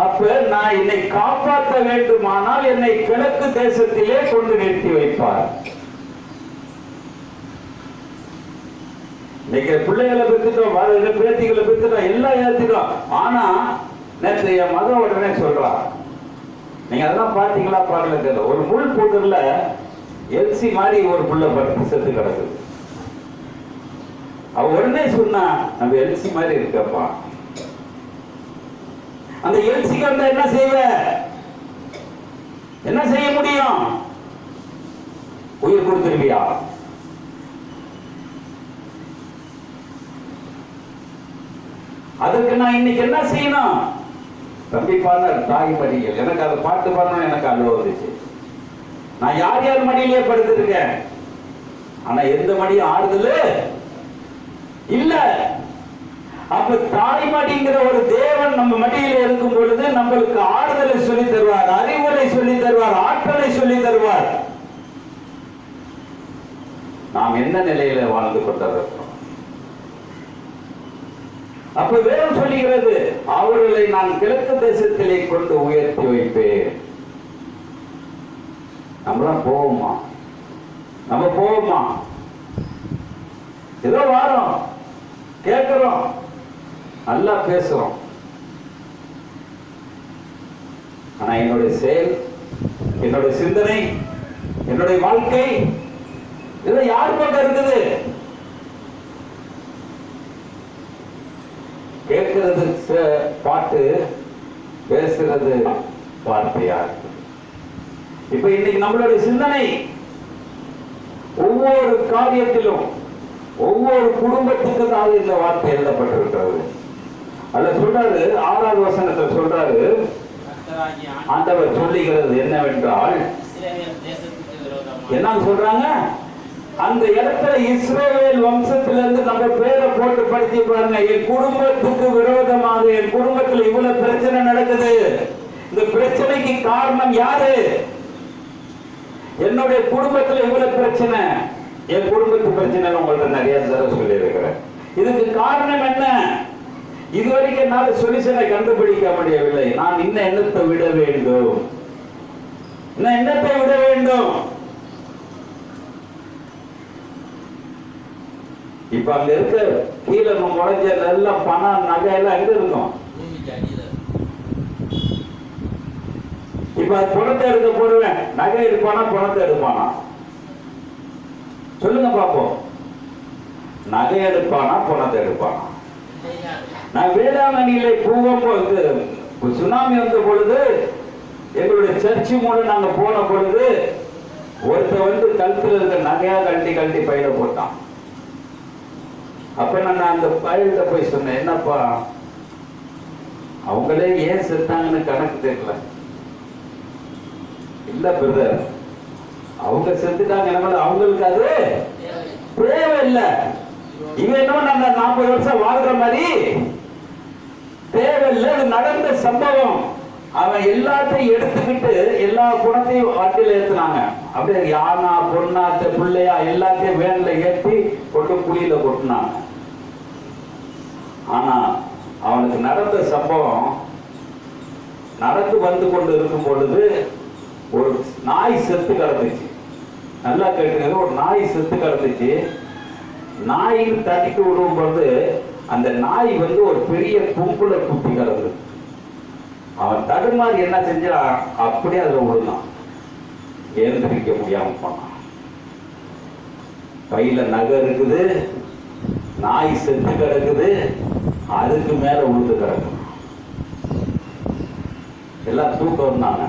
அப்ப நான் என்னை காப்பாற்ற வேண்டுமானால் என்னை கிழக்கு தேசத்திலே கொண்டு நிறுத்தி வைப்பார். இன்னைக்கு பிள்ளைகளை பெற்றுட்டோம், பேத்திகளை பெற்றுட்டோம், எல்லாம் ஏற்றிட்டோம். ஆனா நேற்று என் மகன் உடனே சொல்றான், நீங்க அதெல்லாம் பாத்தீங்களா பாடல தெரியல, ஒரு முள் கூட்டர்ல எல்சி மாதிரி ஒரு புள்ள படுத்து செத்து கிடக்குது. அவ உடனே சொன்னா, நம்ம எல்சி மாதிரி இருக்கப்பா. அந்த எல்சிக்கு வந்தா என்ன செய்வ? என்ன செய்ய முடியும்? உயிர் கொடுத்துருவியா? அதுக்கு நான் இன்னைக்கு என்ன செய்யணும்? தம்பி பாடினார் தாய் மடியில். எனக்கு அதை பாட்டு பாடணும், எனக்கு அழுவ வந்துச்சு. நான் யார் யார் மடியிலேயே படுத்திருக்கேன், ஆனா எந்த மடியும் ஆறுதல் இல்ல. அப்ப தாய்மடிங்கிற ஒரு தேவன் நம்ம மடியில இருக்கும் பொழுது நம்மளுக்கு ஆறுதலை சொல்லி தருவார், அறிவுரை சொல்லி தருவார், ஆற்றலை சொல்லி தருவார். நாம் என்ன நிலையில வாழ்ந்து கொண்டிருக்கிறோம்? அப்ப வேதம் சொல்லுகிறது, அவர்களை நான் கிழக்கு தேசத்திலே கொண்டு உயர்த்தி வைப்பேன். நம்மளாம் போவோமா? நம்ம போவோமா? ஏதோ வாரோம், கேட்கிறோம், நல்லா பேசுறோம். ஆனா என்னுடைய செயல், என்னுடைய சிந்தனை, என்னுடைய வாழ்க்கை இது யார் பக்கம் இருக்குது? கேட்கிறது பாட்டு, பேசுறது வார்த்தையா இருக்கு. இப்ப இன்னைக்கு நம்மளுடைய சிந்தனை ஒவ்வொரு காரியத்திலும், ஒவ்வொரு குடும்பத்துக்கு தான் இந்த வார்த்தை எழுதப்பட்டிருக்கிறது. அதுல சொல்றாரு, 6வது வசனத்தில் சொல்றாரு, ஆண்டவர் சொல்லுகிறது என்னவென்றால், என்ன சொல்றாங்க? அந்த இடத்துல இஸ்ரவேல் வம்சத்திலிருந்து நம்ம பேரை போட்டு படிச்சு பாருங்க. என் குடும்பத்துக்கு விரோதமாக, என் குடும்பத்தில் இவ்வளவு பிரச்சனை நடக்குது, இந்த பிரச்சனைக்கு காரணம் யாரு? என்னுடைய குடும்பத்தில் இவ்வளவு பிரச்சனை, என் குடும்பத்து பிரச்சனை உங்கள்ட்ட நிறைய தடவை சொல்லி இருக்கிறேன். இதுக்கு காரணம் என்ன? இதுவரைக்கும் என்னால் சொல்யூஷனை கண்டுபிடிக்க முடியவில்லை. நான் இன்னும் என்னத்தை விட வேண்டும்? இன்னும் என்னத்தை விட வேண்டும்? இப்ப அங்க இருக்க கீழே முளைஞ்ச நல்ல பணம், நகை எல்லாம் எங்க இருக்கும்? இப்ப பணத்தை எடுக்க போடுவேன், நகை எடுப்பானா பணத்தை எடுப்பானா? சொல்லுங்க பாப்போம். நகை எடுப்பானா பணத்தை எடுப்பானா? நான் வேளாங்கண்ணியில போகும்போது சுனாமி வந்த பொழுது, எங்களுடைய சர்ச்சு மூலம் நாங்க போன பொழுது, ஒருத்தர் வந்து கழுத்துல இருக்க நகையா கழட்டி பையில போட்டான். அப்ப நான் அந்த பையில போய் சொன்னேன், என்னப்பா அவங்களே ஏன் செத்தாங்கன்னு கணக்கு தெரியல. இல்ல பிரதர், அவங்க செத்துட்டாங்க, அவங்களுக்கு அது தேவையில்லை. இவன் என்னமோ நம்ம 40 வருஷம் வாழ்ற மாதிரி தேவையில்லை. அது நடந்த சம்பவம். அவன் எல்லாத்தையும் எடுத்துக்கிட்டு எல்லா குணத்தையும் வண்டியில ஏத்துனாங்க. அப்படியே யானா, பொண்ணாத்த, பிள்ளையா எல்லாத்தையும் வேன்ல ஏற்றி கொண்டு குழியில கொட்டினாங்க. ஆனா அவனுக்கு நடந்த சம்பவம், நடந்து வந்து கொண்டு இருக்கும் பொழுது ஒரு நாய் செத்து கிடந்துச்சு. நல்லா கேட்டுங்க, ஒரு நாய் செத்து கிடந்துச்சு. நாயின் தட்டிக்கு விடும் பொழுது அந்த நாய் வந்து ஒரு பெரிய கும்பல குத்தி கிடந்தது. அவன் தடுமாறி என்ன செஞ்சான், அப்படியே அதுல விழுந்தான். எழுந்திருக்க முடியாம போனான். பையில நகை இருக்குது, நாய் செத்து கிடக்குது, அதுக்கு மேல விழுந்து கிடக்கு. எல்லாம் தூக்கம் வந்தாங்க.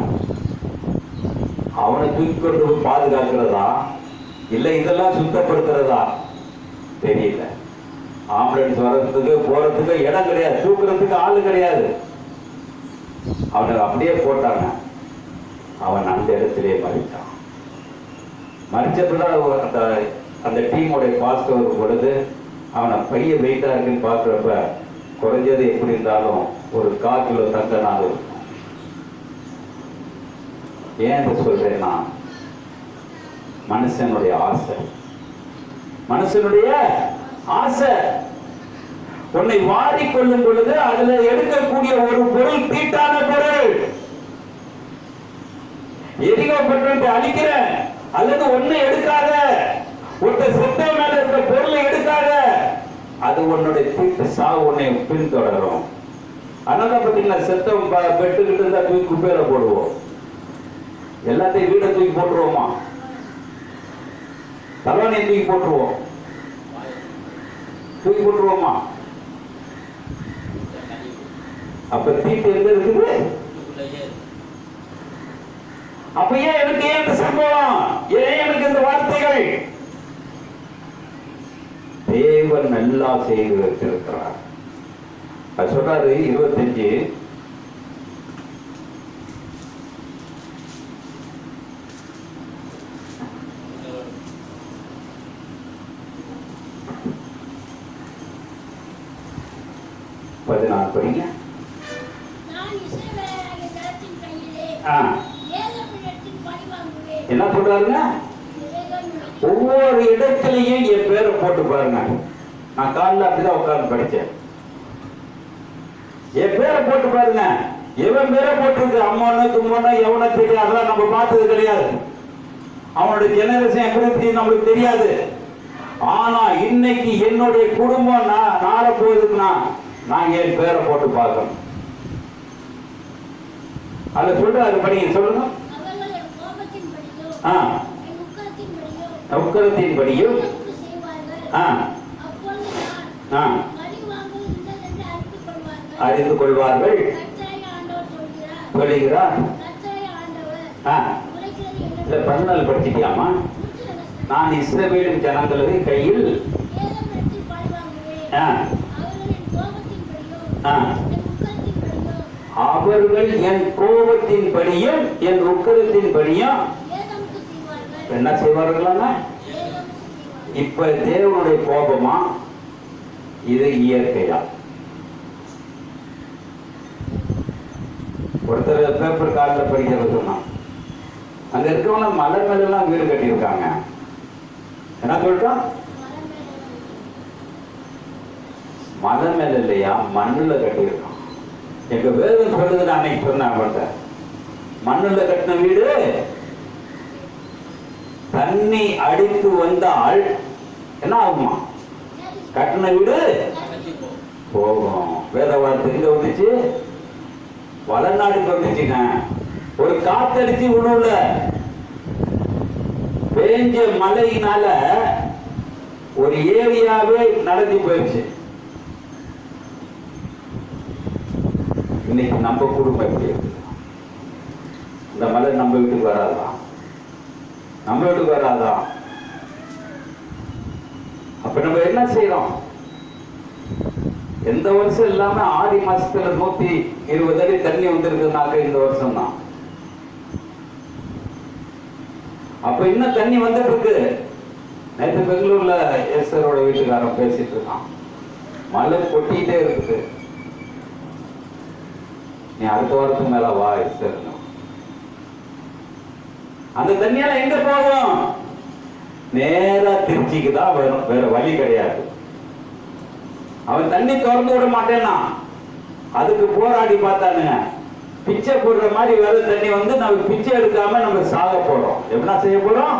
அவனை தூக்கி கொண்டு போய் பாதுகாக்கிறதா இல்ல இதெல்லாம் சுத்தப்படுத்துறதா தெரியல. ஆம்புலன்ஸ் வர்றதுக்கு போறதுக்கு இடம் கிடையாது, தூக்குறதுக்கு ஆளு கிடையாது. அவனை அப்படியே போட்டாங்க. அவன் அந்த இடத்திலே மறித்தான். மறிச்சப்பதான் அந்த டீமோடைய பாஸ்டர் வரும் பொழுது அவனை பைய வெயிட்டா இருக்குன்னு பார்க்குறப்ப குறைஞ்சது எப்படி இருந்தாலும் ஒரு 1/4 கிலோ தங்க நாள் இருக்கும். ஏன் சொல்றேன்னா, மனுஷனுடைய ஆசை, மனுஷனுடைய ஆசை உன்னை வாரிக்கொள்ளும் பொழுது அதுல எடுக்கக்கூடிய ஒரு பொருள் தீட்டான பொருள். எரிகோ பட்டணத்தை அழிக்கிற அல்லது ஒண்ணு எடுக்காத, ஒருத்த செத்த மேல இருக்க பொருளை எடுக்காத, அது உன்னுடைய தீட்டு சாவு உன்னை பின்தொடரும். அதனால பாத்தீங்கன்னா செத்தம் பெட்டுக்கிட்டு இருந்தா தூக்கி குப்பையில போடுவோம். எல்லாத்தையும் வீடை தூக்கி போட்டுருவோமா? தலைவனையை தூக்கி போட்டுருவோம், தூக்கி போட்டுருவோமா? அப்ப தீட்டு எங்க இருக்குது? அப்ப ஏன் எனக்கு ஏன் இந்த சம்பவம், ஏன் எனக்கு இந்த வார்த்தைகள்? தேவன் நல்லா செய்து வைத்திருக்கிறார். அது சொல்றாரு 25 14 படிங்க. என்ன சொல்றாருங்க? ஒவ்வொரு இடத்துலயும் என் பேரை போட்டு பாருங்க. நான் காலைல அப்படிதான் உட்கார்ந்து படிச்சேன். என் பேரை போட்டு பாருங்க. எவன் பேரை போட்டிருக்கு, அம்மனோ தும்மனோ எவனோ தெரியாது, அதெல்லாம் நம்ம பார்த்தது கிடையாது. அவனுடைய ஜெனரேஷன் எப்படி நம்மளுக்கு தெரியாது. ஆனா இன்னைக்கு என்னுடைய குடும்பம் நார போகுதுன்னா நான் என் பேரை போட்டு பார்க்கணும். அதுல சொல்றாரு, படிங்க சொல்லுங்க. உக்கரத்தின்படியும் அறிந்து கொள்வார்கள் சொல்லுகிறார். இல்ல 14 படிச்சிட்டியாமா? நான் இஸ்ரவேலின் ஜனங்களது கையில் அவர்கள் என் கோபத்தின்படியும் என் உக்கரத்தின்படியும் என்ன செய்வார்களா? இப்ப தேவனுடைய கோபமா இது இயற்கையா? ஒருத்தர் பேப்பர் கார்டில் படிக்கிறது சொன்னான், அங்க இருக்கவங்க மலை மேல எல்லாம் வீடு கட்டியிருக்காங்க. என்ன சொல்றான்? மலை மேல இல்லையா, மண்ணுல கட்டியிருக்கான். எங்க வேதம் சொல்லுது, நான் அன்னைக்கு சொன்னேன் அவன்கிட்ட, மண்ணுல கட்டின வீடு தண்ணி அடித்து வந்தால் என்ன ஆகுமா? கட்டின வீடு போகும். வேத வார்த்தை எங்க வந்துச்சு? வளநாடுக்கு வந்துச்சுங்க. ஒரு காத்தடிச்சு விழுல பேஞ்ச மழையினால ஒரு ஏரியாவே நடந்து போயிடுச்சு. இன்னைக்கு நம்ம குடும்பம் எப்படி இருக்கு? இந்த மழை நம்ம வீட்டுக்கு வராதா? நம்ம வீட்டுக்கு வராதா? அப்ப நம்ம என்ன செய்யறோம்? எந்த வருஷம் இல்லாம ஆடி மாசத்துல 120 அடி தண்ணி வந்திருக்குனாக்க இந்த வருஷம் தான். அப்ப இன்னும் தண்ணி வந்துட்டு இருக்கு. நேற்று பெங்களூர்ல எஸ்ஸரோட வீட்டுக்காரன் பேசிட்டு இருக்கான், மழை கொட்டிட்டே இருக்குது. நீ அடுத்த வாரத்துக்கு மேல வா எஸ்ஸர். அந்த தண்ணியால எங்க போகும்? நேரா திருச்சிக்கு தான் வரும், வேற வழி கிடையாது. அவன் தண்ணி திறந்து விட மாட்டேன்னா அதுக்கு போராடி பார்த்தானுங்க. பிச்சை போடுற மாதிரி வேற தண்ணி வந்து நம்ம பிச்சை எடுக்காம நம்ம சாக போறோம். என்ன செய்ய போறோம்?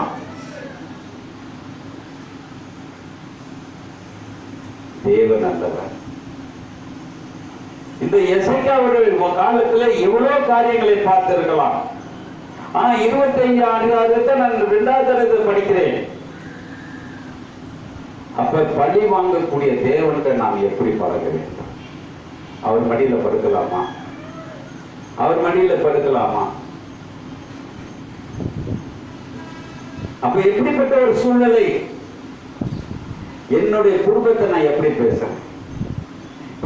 தேவன் நல்லவர். இந்த எசேக்கியாவுடைய காலத்துல எவ்வளவு காரியங்களை பார்த்திருக்கலாம். ஆனா 25 ஆண்டுகளுக்கு நான் 2வது தடவை படிக்கிறேன். அப்ப பழி வாங்கக்கூடிய தேவன்கிட்ட நாம் எப்படி பழக வேண்டும்? அவர் மடியில படுக்கலாமா? அவர் மடியில படுக்கலாமா? அப்ப எப்படிப்பட்ட ஒரு சூழ்நிலை? என்னுடைய குடும்பத்தை நான் எப்படி பேசுறேன்?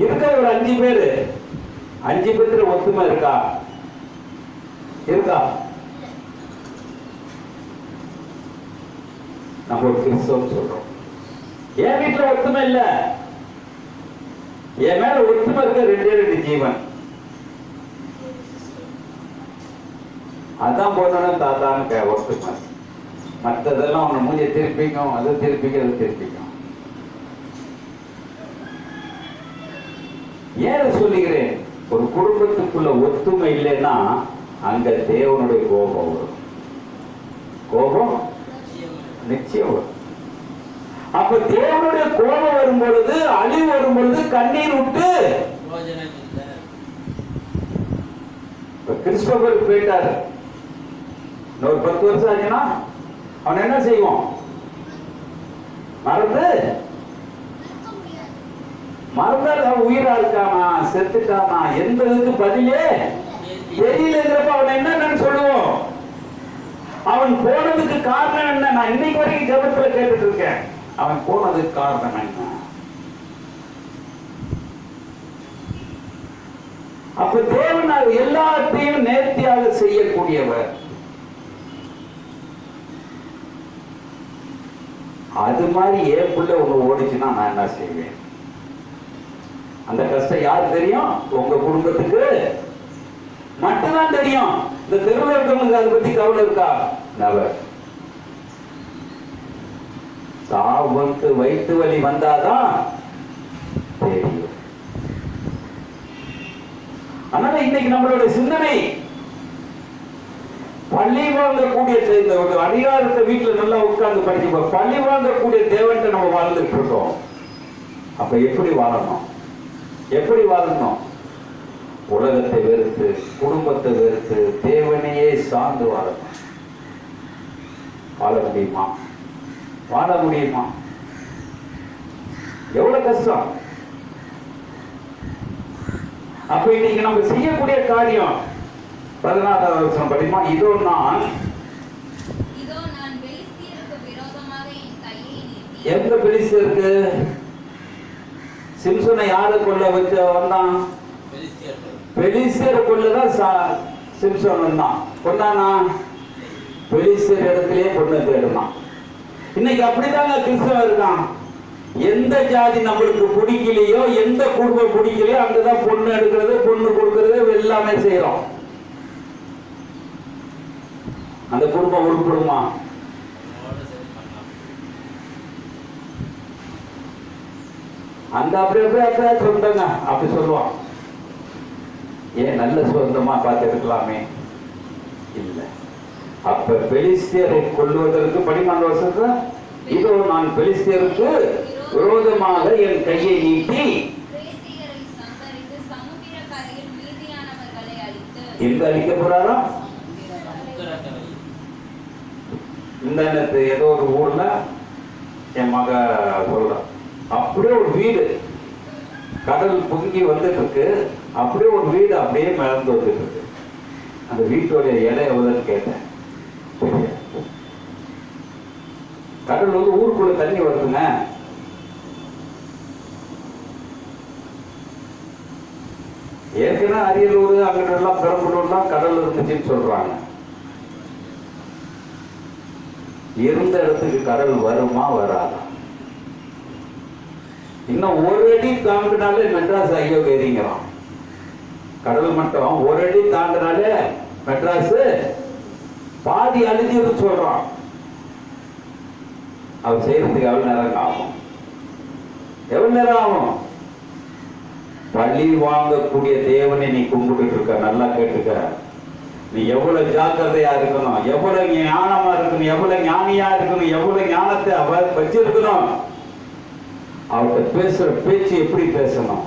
இருக்கிற ஒரு 5 பேரு, 5 பேத்துல ஒத்துமை இருக்கா? இருக்கா? நம்ம ஒரு கிறிஸ்தவம் சொல்றோம். என் வீட்டுல ஒத்துமை இல்ல, என் மேல ஒத்துமை இருக்க 2 ஜீவன். அதான் போனோம் தாத்தான்னு ஒத்துமை. மற்றதெல்லாம் அவனை மூஞ்சி திருப்பிக்கும், அது திருப்பிக்கும், அது திருப்பிக்கும். ஏன் சொல்லுகிறேன்? ஒரு குடும்பத்துக்குள்ள ஒத்துமை இல்லைன்னா அங்க தேவனுடைய கோபம் வரும். கோபம் நிச்சயம் வரும். அப்ப தேவனுடைய கோபம் வரும் பொழுது, அழிவு வரும் பொழுது கண்ணீர் விட்டு கிறிஸ்டோபர் போயிட்டாரு. இன்னொரு 10 வருஷம் ஆச்சுன்னா அவன் என்ன செய்வோம்? மறந்தால் அவன் உயிரா இருக்கானா செத்துட்டானா என்பதற்கு பதிலே தெரியலங்கிறப்ப அவன் என்னன்னு சொல்லுவோம்? அவன் போனதுக்கு காரணம் என்ன? நான் இன்னைக்கு வரைக்கும் ஜெபத்துல கேட்டுட்டு இருக்கேன். அவன் போனதுக்கு காரணம் என்ன? அப்ப தேவன் எல்லாத்தையும் நேர்த்தியாக செய்யக்கூடியவர். அது மாதிரி ஏன் புள்ள ஒண்ணு ஓடிச்சுன்னா நான் என்ன செய்வேன்? அந்த கஷ்டம் யாரு தெரியும்? உங்க குடும்பத்துக்கு மட்டும்தான் தெரியும். இந்த தெருவில் இருக்கவங்களுக்கு அதை பத்தி கவலை இருக்கா? நவர். சாவுக்கு வயிற்று வலி வந்தாதான் தெரியும். அதனால இன்னைக்கு நம்மளுடைய சிந்தனை பள்ளி வாங்கக்கூடிய அதிகாரத்தை வீட்டுல நல்லா உட்கார்ந்து படிச்சு பள்ளி வாங்கக்கூடிய தேவன்ட்ட நம்ம வாழ்ந்துட்டு இருக்கோம். அப்ப எப்படி வாழணும்? எப்படி வாழணும்? உலகத்தை வெறுத்து, குடும்பத்தை வெறுத்து, தேவனையே சார்ந்து வாழணும். வாழ முடியுமா? வாழ முடியுமா? எவ்வளவு கஷ்டம். அப்ப இன்னைக்கு நம்ம செய்யக்கூடிய காரியம் 14வது வசனம் படிமா. இதோ நான் பெலிஸ்தியருக்கு விரோதமாக என் கையை நீட்டி. எந்த பெலிஸ்தியருக்கு? சிம்சனை யாரு கொல்ல வச்ச வந்தான்? பெலிஸ்தியர் கொல்லதான் சிம்சன் வந்தான். கொண்டானா? பெலிஸ்தியர் இடத்திலேயே பொண்ணு தேடுனான். இன்னைக்கு அப்படிதாங்க கிறிஸ்தவன் இருக்கான். எந்த ஜாதி நம்மளுக்கு பிடிக்கலையோ, எந்த குடும்பம் பிடிக்கலையோ அங்கதான் பொண்ணு எடுக்கிறது, பொண்ணு கொடுக்கறது எல்லாமே செய்யறோம். அந்த குடும்பம் உருப்படுமா? அந்த அப்படியே சொந்தங்க அப்படி சொல்லுவான். ஏன் நல்ல சொந்தமா பார்த்து இருக்கலாமே? இல்ல. அப்ப பெலிஸ்தியரை கொல்வதற்கு 14 வருஷத்துல இதோ நான் பெலிஸ்தியருக்கு விரோதமாக என் கையை நீட்டி எங்க அழிக்க போறாரா? இந்த ஏதோ ஒரு ஊர்ல என் மக சொல்ற அப்படியே ஒரு வீடு கடல் பொங்கி வந்துட்டு இருக்கு. அப்படியே ஒரு வீடு அப்படியே மிளந்து வந்துட்டு இருக்கு. அந்த வீட்டோட இலை எவ்வளவுன்னு கேட்டேன். கடல் வந்து ஊருக்குள்ள தண்ணி வருதுங்க. ஏற்கனவே அரியலூர் அங்கிட்டெல்லாம் பெரம்பலூர்லாம் கடல் இருந்துச்சுன்னு சொல்றாங்க. இருந்த இடத்துக்கு கடல் வருமா வராதா? இன்னும் ஒரு அடி தாண்டினாலே மெட்ராஸ் ஐயோ ஏறிங்கிறான். கடல் மட்டம் ஒரு அடி தாண்டினாலே மெட்ராஸ் பாதி அழிஞ்சிரு சொல்றான். அவர் செய்யறதுக்கு எவ்வளவு நேரம் ஆகும்? எவ்வளவு நேரம் ஆகும்? பழி வாங்கக்கூடிய தேவனை நீ கும்பிட்டு இருக்க. நல்லா கேட்டுக்க. நீ எவ்வளவு ஜாக்கிரதையா இருக்கணும், எவ்வளவு ஞானமா இருக்கணும், எவ்வளவு ஞானியா இருக்கணும், எவ்வளவு ஞானத்தை அவர் வச்சிருக்கணும். அவர்கிட்ட பேசுற பேச்சு எப்படி பேசணும்?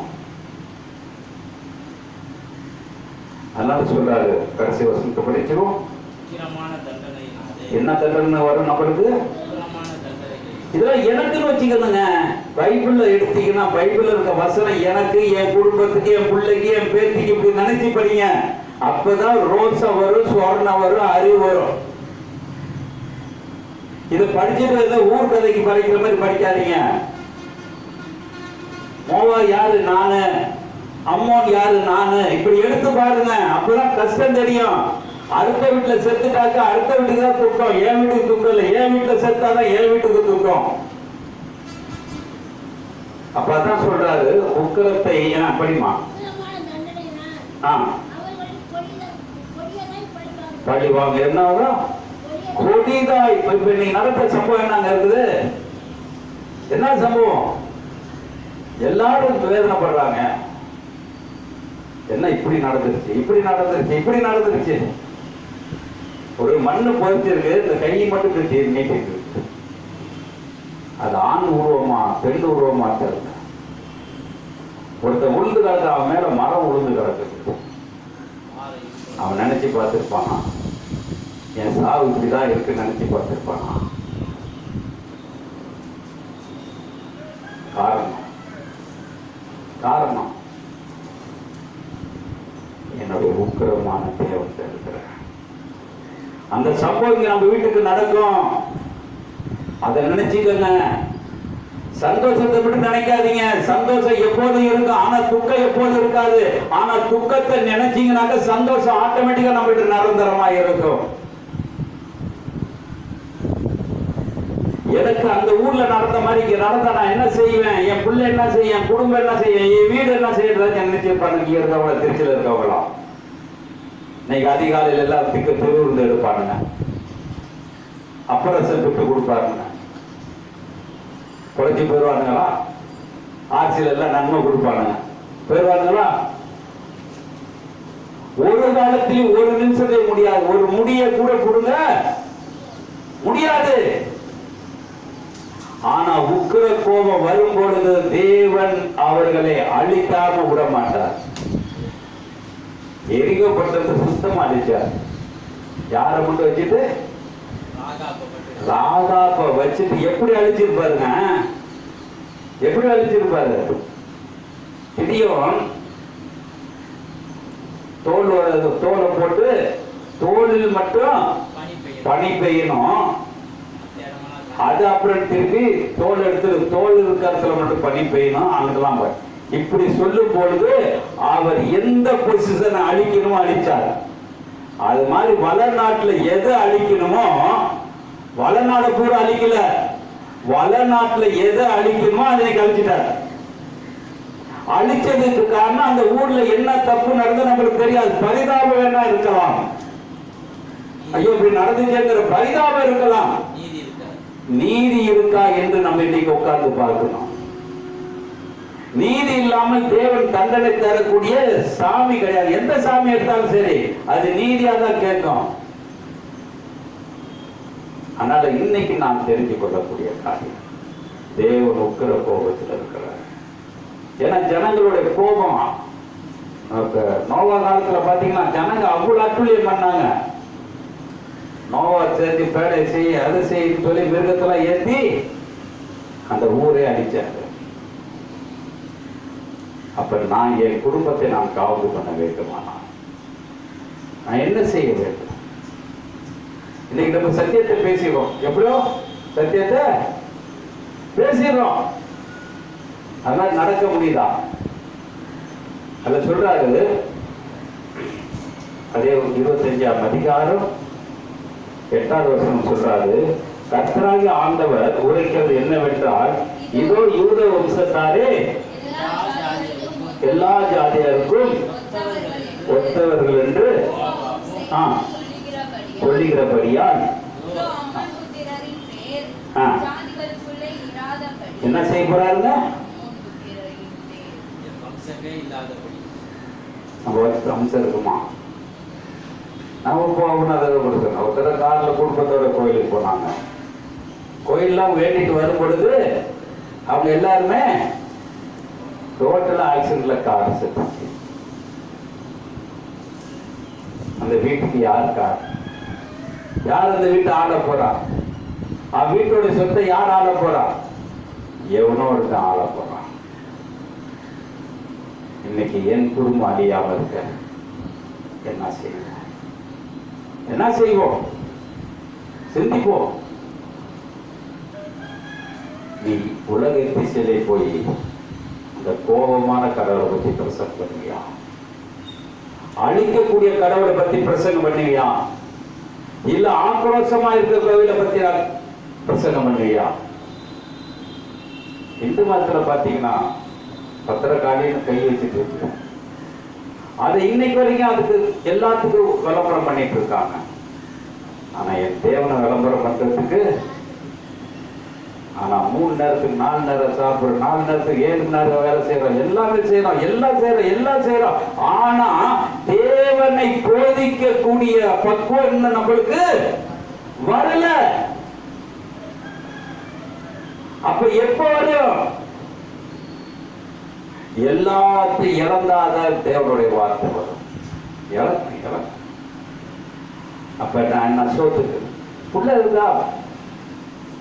அதனால சொல்றாரு கடைசி வசனத்தை படிச்சிரும். என்ன தண்டனை வரும் நம்மளுக்கு? இதெல்லாம் எனக்குன்னு வச்சுக்கணுங்க. பைபிள்ல எடுத்தீங்கன்னா பைபிள்ல இருக்க வசனம் எனக்கு, என் குடும்பத்துக்கு, என் பிள்ளைக்கு, என் பேத்திக்கு இப்படி நினைச்சு படிங்க. அப்பதான் ரோசம் வரும், சொர்ணம் வரும், அறிவு வரும். இது படிச்சுட்டு ஏதோ ஊர் கதைக்கு படிக்கிற மாதிரி படிக்காதீங்க. மோவா யாரு? நானு. அம்மோன் யாரு? நானு. இப்படி எடுத்து பாருங்க. அப்பதான் கஷ்டம் தெரியும். அடுத்த வீட்டுல செத்துட்டாக்க அடுத்த வீட்டுக்கு தான் துக்கம். என் வீட்டுக்கு துக்கம் இல்லை. என் வீட்டுல செத்தாதான் என் வீட்டுக்கு துக்கம். அப்பதான் சொல்றாரு உக்கிரத்தை படிமா. பழி வாங்க என்ன கொடிதாய். இப்ப நீங்க நடத்த சம்பவம் என்னங்க இருக்குது? என்ன சம்பவம்? எல்லாரும் வேதனைப்படுறாங்க. என்ன இப்படி நடந்துருச்சு, இப்படி நடந்துருச்சு, இப்படி நடந்துருச்சு. ஒரு மண்ணு பொறுத்திருக்கு, இந்த கையை மட்டும் நீட்டிருக்கு. அது ஆண் உருவமா பெண் உருவமா தெரியல. ஒருத்தன் உளுந்து கிடக்கு, அவன் மேல மரம் உளுந்து கிடக்கு. அவன் நினைச்சு பார்த்திருப்பானா என் சாவு இப்படிதான் இருக்குன்னு நினைச்சு பார்த்திருப்பானா? காரணம் என்னுடைய உக்கிரமான தேவத்தை இருக்கிற அந்த சம்பவம் இங்க நம்ம வீட்டுக்கு நடக்கும். அதை நினைச்சுக்கங்க. சந்தோஷத்தை மட்டும் நினைக்காதீங்க. சந்தோஷம் எப்போதும் இருக்கும், ஆனா துக்கம் எப்போதும் இருக்காது. ஆனா துக்கத்தை நினைச்சீங்கன்னாக்க சந்தோஷம் ஆட்டோமேட்டிக்கா நம்மகிட்ட நிரந்தரமா இருக்கும். எனக்கு அந்த ஊர்ல நடந்த மாதிரி இங்க நடந்தா நான் என்ன செய்வேன், என் பிள்ளை என்ன செய்ய, என் குடும்பம் என்ன செய்ய, என் வீடு என்ன செய்யறது நினைச்சிருப்பாங்க. இங்க இருக்கவங்கள, திருச்சியில இருக்கவங்களாம் இன்னைக்கு அதிகாலையில எல்லாம் திக்கு திருவிருந்து எடுப்பானுங்க. அப்புறம் விட்டு கொடுப்பாருங்க. குறைச்சி போயிடுவானுங்களா? ஆட்சியில் எல்லாம் நன்மை கொடுப்பானுங்க, போயிடுவானுங்களா? ஒரு காலத்திலும் ஒரு நிமிஷத்தை முடியாது. ஒரு முடிய கூட கொடுங்க முடியாது. ஆனா உக்கிர கோபம் வரும் பொழுது தேவன் அவர்களை அழிக்காம விட மாட்டார். எரிக்கப்பட்டது சுத்தமா அழிச்சார். யாரை மட்டும் வச்சுட்டு? ராகாப்ப வச்சுட்டு. எப்படி அழிச்சிருப்பாருங்க? எப்படி அழிச்சிருப்பாரு? திடீரும் தோலை போட்டு தோலில் மட்டும் பனி பெய்யணும். அது அப்புறம் திருப்பி தோல் எடுத்து தோல் இருக்கிறதுல மட்டும் பனி பெய்யணும். அங்கெல்லாம் இப்படி சொல்லும் பொழுது அவர் எந்த பொசிஷனை அழிக்கணுமோ அழிச்சார். அது மாதிரி வளநாட்டுல எது அழிக்கணுமோ, வளநாடு பூரா அழிக்கல, வளநாட்டுல எதை அழிக்கணுமோ அதை அழிச்சிட்டார். அழிச்சதுக்கு காரணம் அந்த ஊர்ல என்ன தப்பு நடந்தது நம்மளுக்கு தெரியாது. பரிதாபம் வேணா இருக்கலாம், ஐயோ இப்படி நடந்துச்சுங்கிற பரிதாபம் இருக்கலாம். நீதி இருக்கா என்று நம்ம இன்னைக்கு உட்கார்ந்து பார்க்கணும். நீதி இல்லாமல் தேவன் தண்டனை தரக்கூடிய சாமி கிடையாது. எந்த சாமி எடுத்தாலும் சரி அது நீதியா தான் கேட்கும். அதனால இன்னைக்கு நாம் தெரிஞ்சு கொள்ளக்கூடிய காரியம், தேவன் உக்கிர கோபத்தில் இருக்கிறார். ஏன்னா ஜனங்களுடைய கோபம், நோவா காலத்துல பாத்தீங்கன்னா ஜனங்க அவ்வளவு அட்டுழியம் பண்ணாங்க. நோவா சேர்த்து பேடை செய்ய அது செய்ய சொல்லி மிருகத்தெல்லாம் ஏற்றி அந்த ஊரே அடிச்சாங்க. அப்ப நான் என் குடும்பத்தை நான் காவல் பண்ண வேண்டுமானா நான் என்ன செய்ய வேண்டும்? இன்னைக்கு நம்ம சத்தியத்தை பேசிடுறோம். எப்படியோ சத்தியத்தை பேசிடுறோம். அதனால நடக்க முடியுதா? அத சொல்றாரு. அதே 25ஆம் அதிகாரம் 8வது வசனம் சொல்றாரு, கர்த்தராகிய ஆண்டவர் உரைக்கிறது என்னவென்றால், இதோ யூத வம்சத்தாரே எல்லா ஜாதியருக்கும் ஒத்தவர்கள் என்று சொல்லுகிறபடியால் என்ன செய்ய போறாருங்க? அம்சம் இருக்குமா? நம்ம போகணும். அதை கொடுக்கணும். ஒருத்தர் காரில் குடும்பத்தோட கோயிலுக்கு போனாங்க. கோயிலெல்லாம் வேண்டிட்டு வரும் பொழுது அவங்க எல்லாருமே ரோட்டில் ஆக்சிடென்ட்ல கார் செத்துச்சு. அந்த வீட்டுக்கு யார் கார்? யார் அந்த வீட்டை ஆள போறா? வீட்டோட சொத்தை யார் ஆள போறா? எவனோ ஒருத்தன் ஆள போறான். இன்னைக்கு என் குடும்பம் அழியாம இருக்க என்ன செய்வோம்? என்ன செய்வோம்? சிந்திப்போம். நீ உலக திசையிலே போய் இந்த கோபமான கடவுளை பத்தி பிரசங்கம் பண்ணுவியா? அழிக்கக்கூடிய கடவுளை பத்தி பிரசங்கம் பண்ணுவியா? இல்ல ஆக்ரோஷமா இருக்கிற கோவிலை பத்தி பிரசங்கம் பண்ணுவியா? இந்து மதத்துல பாத்தீங்கன்னா பத்திரக்காளின்னு கை வச்சுட்டு இருக்கு. அதை இன்னைக்கு வரைக்கும் அதுக்கு எல்லாத்துக்கும் விளம்பரம் பண்ணிட்டு இருக்காங்க. ஆனா என் தேவனை விளம்பரம் பண்றதுக்கு, ஆனா 3 நேரத்துக்கு 4 நேரம் சாப்பிடுற, 4 நேரத்துக்கு 7 நேரம் வேலை செய்யறோம், எல்லாமே செய்யறோம், எல்லாம் செய்யறோம். ஆனா தேவனை போதிக்க கூடிய பக்குவம் இன்னும் நம்மளுக்கு வரல. அப்ப எப்ப வரும்? எல்லாத்தையும் இழந்தாதான் தேவனுடைய வார்த்தை வரும். இழந்து அப்ப நான் என்ன சோத்துக்கு புள்ள இருந்தா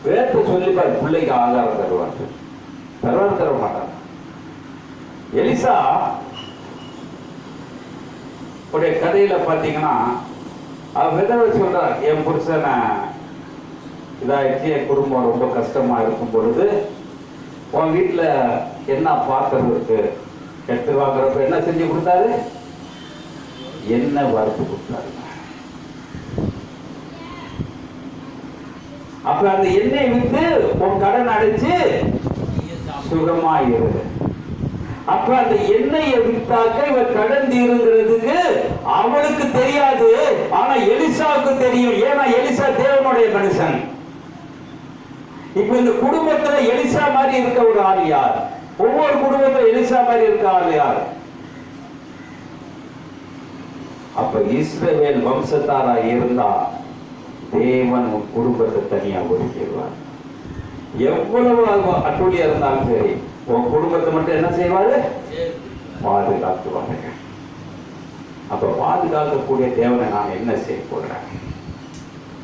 வேத்த சொல்லிப்பாரு, பிள்ளைக்கு ஆகாரம் தருவார். தர மாட்டாங்க. எலிசா உடைய கதையில பாத்தீங்கன்னா விதவை சொல்றார், என் புருஷனை இதாயிடுச்சு, என் குடும்பம் ரொம்ப கஷ்டமா இருக்கும் பொழுது உன் வீட்டுல என்ன பாத்திரம் இருக்கு எடுத்து வாங்குறப்ப என்ன செஞ்சு கொடுத்தாரு? என்ன வறுத்து கொடுத்தாரு. அப்ப அந்த எண்ணெய் விட்டு உன் கடன் அடைச்சு சுகமாயிரு. அப்ப அந்த எண்ணெயை விட்டாக்க இவர் கடன் தீருங்கிறதுக்கு அவளுக்கு தெரியாது, ஆனா எலிசாவுக்கு தெரியும். ஏன்னா எலிசா தேவனுடைய மனுஷன். இப்ப இந்த குடும்பத்துல எலிசா மாதிரி இருக்க ஒரு ஆள் யார்? ஒவ்வொரு குடும்பத்துல எலிசா மாதிரி இருக்க ஆள் யார்? அப்ப இஸ்ரவேல் வம்சத்தாரா இருந்தா தேவன் உன் குடும்பத்தை தனியா ஒதுக்கிடுவார். எவ்வளவு அட்டுழியா இருந்தாலும் சரி, உன் குடும்பத்தை மட்டும் என்ன செய்வாரு? பாதுகாத்துவாங்க. அப்ப பாதுகாக்கக்கூடிய தேவனை நான் என்ன செய்ய போறேன்?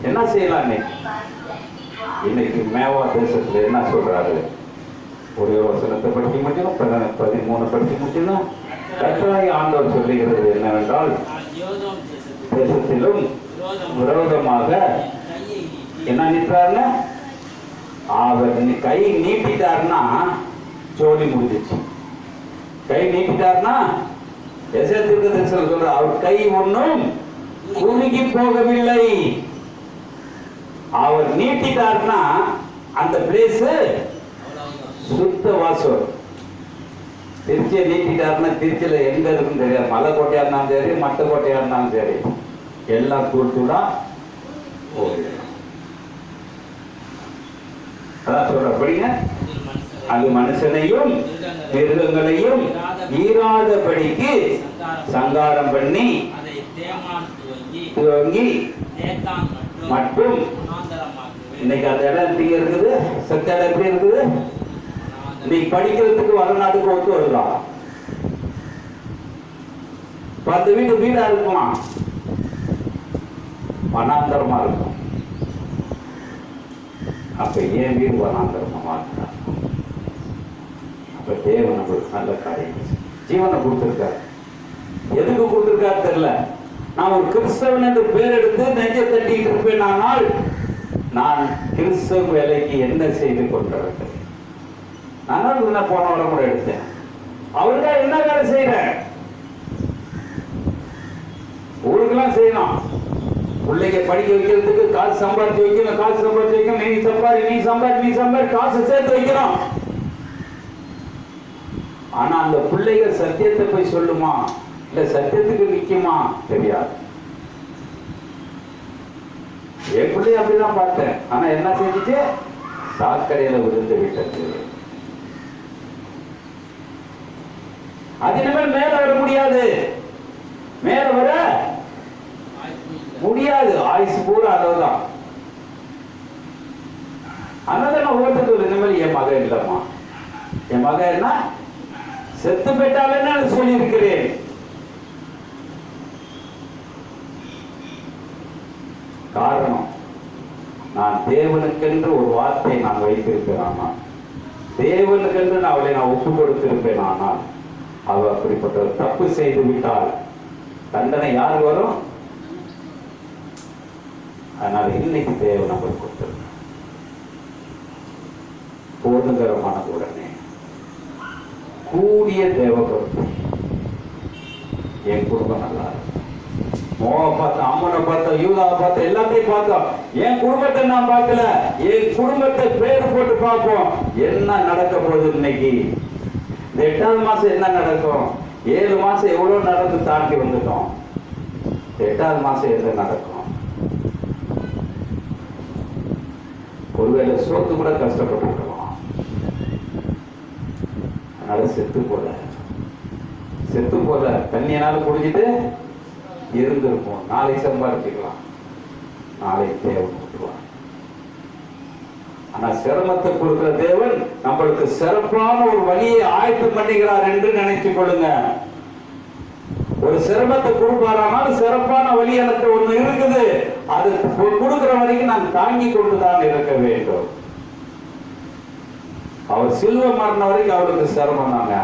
என்ன செய்யலாம்? இன்னைக்கு மேவா தேசத்துல என்ன சொல்றாரு? ஒரே வசனத்தை படிக்க முடியும், 13 படிக்க முடியும். கர்த்தராகிய ஆண்டவர் சொல்லுகிறது என்னவென்றால், தேசத்திலும் விரோதமாக என்ன நிற்கிறாருன்னா, அவர் கை நீட்டிட்டாருன்னா ஜோலி முடிஞ்சிச்சு. கை நீட்டிட்டாருன்னா சொல்ற அவர் கை ஒன்றும் குறுகி போகவில்லை. அவர் நீட்டிட்டாருன்னா அந்த பிளேஸ் சுத்த வாசம். திருச்சியை நீட்டிட்டாருன்னா திருச்சியில எங்க இருக்குன்னு தெரியாது. மலை கோட்டையா இருந்தாலும் சரி, மட்ட கோட்டையா இருந்தாலும் சரி, எல்லாம் தூள் தூளா போகுது. அதான் சொல்ற படிங்க. அது மனுஷனையும் மிருகங்களையும் ஈராதபடிக்கு சங்காரம் பண்ணி துவங்கி மட்டும். இன்னைக்கு அந்த இடம் எப்படி இருக்குது? சத்த இடம் எப்படி இருக்குது? இன்னைக்கு படிக்கிறதுக்கு வடநாட்டுக்கு ஒத்து வருதான். அந்த வீடு வீடா இருக்குமா? வனாந்தரமா இருக்கும். அப்ப ஏன் வீடு வனாந்தரமா மாற்றார்? அப்ப தேவன் நம்மளுக்கு நல்ல காரியம் ஜீவனை கொடுத்திருக்காரு. எதுக்கு கொடுத்திருக்காரு தெரியல. நான் ஒரு கிறிஸ்தவன் என்று பேர் எடுத்து நெஞ்ச தட்டிட்டு இருப்பேன். ஆனால் நான் கிறிஸ்தவ வேலைக்கு என்ன செய்து கொண்டிருக்கிறேன்? நான் போன வர கூட எடுத்தேன். அவருக்கா என்ன வேலை செய்யறேன்? ஊருக்கெல்லாம் செய்யணும். பிள்ளைங்க படிக்க வைக்கிறதுக்கு காசு சம்பாதிச்சு வைக்கணும். காசு சம்பாதிச்சு வைக்கணும். நீ சம்பாதி காசு சேர்த்து வைக்கணும். ஆனா அந்த பிள்ளைகள் சத்தியத்தை போய் சொல்லுமா, இல்ல சத்தியத்துக்கு நிக்குமா தெரியாது. என் பிள்ளைய அப்படிதான் பார்த்தேன். ஆனா என்ன செஞ்சுச்சு? சாக்கடையில விழுந்து விட்டது. அது இனிமேல் மேல வர முடியாது. மேல வர முடியாது. ஆயுசு பூரா அளவுதான். அதனால நான் ஓட்டுக்கு இனிமேல் என் மகன் இல்லம்மா, என் மகன் என்ன செத்து போயிட்டாலும் சொல்லி இருக்கிறேன். காரணம், நான் தேவனுக்கென்று ஒரு வார்த்தை நான் வைத்திருப்பேன். ஆனால் தேவனுக்கென்று நான் அவளை நான் ஒப்பு கொடுத்திருப்பேன். ஆனால் அவ அப்படிப்பட்ட தப்பு செய்து விட்டால் தண்டனை யார் வரும்? அதனால இன்னைக்கு தேவன் நம்மளுக்கு கொடுத்திருக்க போதுகரமானது. உடனே கூடிய தேவபக்தி. என் குடும்பம் நல்லா இருக்கு. மோவை பார்த்தோம், அம்மனை பார்த்தோம், யூதாவை பார்த்தோம், எல்லாத்தையும் பார்த்தோம். என் குடும்பத்தை நான் பார்க்கல. என் குடும்பத்தை பேர் போட்டு பார்ப்போம். என்ன நடக்க போகுது இன்னைக்கு? இந்த 8வது மாசம் என்ன நடக்கும்? 7 மாசம் எவ்வளவு நடந்து தாண்டி வந்துட்டோம். 8வது மாசம் என்ன நடக்கும்? ஒருவேளை சோத்து கூட கஷ்டப்பட்டு இருக்கலாம். அதனால செத்து போல தண்ணியனால குடிச்சிட்டு இருந்திருப்போம். நாளை சம்பாதிச்சுக்கலாம், நாளை தேவன் கொடுத்துருவான். ஆனா சிரமத்தை கொடுக்கிற தேவன் நம்மளுக்கு சிறப்பான ஒரு வழியை ஆயத்தம் பண்ணுகிறார் என்று நினைத்துக் கொள்ளுங்க. ஒரு சிரமத்தை கொடுப்பாரானால் சிறப்பான வழி எனக்கு ஒண்ணு இருக்குது. அது கொடுக்கிற வரைக்கும் நான் தாங்கி கொண்டுதான் இருக்க வேண்டும். அவர் சிலுவை மாறின வரைக்கும் அவருக்கு சிரமம் தாங்க.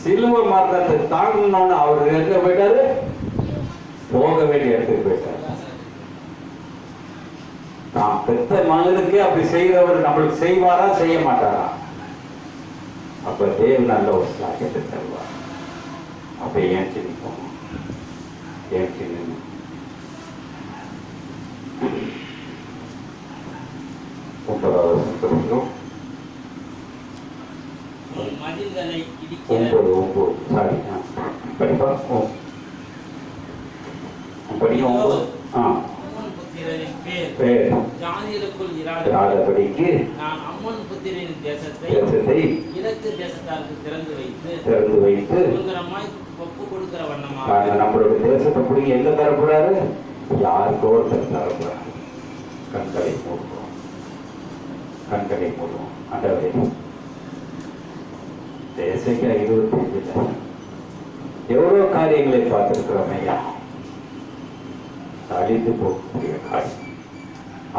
சிலுவை மரணத்தை தாங்கணும்னு அவர் எங்க போயிட்டாரு? போக வேண்டிய இடத்துக்கு போயிட்டாரு. நாம் பெத்த மகனுக்கு அப்படி செய்கிறவர் நம்மளுக்கு செய்வாரா, செய்ய மாட்டாரா? அப்ப தேவன் நல்ல ஒரு சாக்கியத்தை தருவார். அப்ப ஏன் சிரிப்போம்? ஏன் சிரிக்கணும்? மதில்களை ஜாதிகளுக்குள் இராதபடிக்கு புத்திரின் தேசத்தை இலக்கு தேசத்தாருக்கு திறந்து வைத்து சுதந்திரமாய் ஒப்பு கொடுக்கிற வண்ணமாக நம்மளுடைய தேசத்தை பிடிங்க எங்க தரப்படாரு, யாருக்கோ ஒருத்தர் தரப்படாரு. கண்களை மூடுவோம், கண்களை மூடுவோம். ஆண்டவரே, தேசைக்கு 25 எவ்வளவு காரியங்களை பார்த்திருக்கிறோம் ஐயா. அழிந்து போகக்கூடிய காரியம்,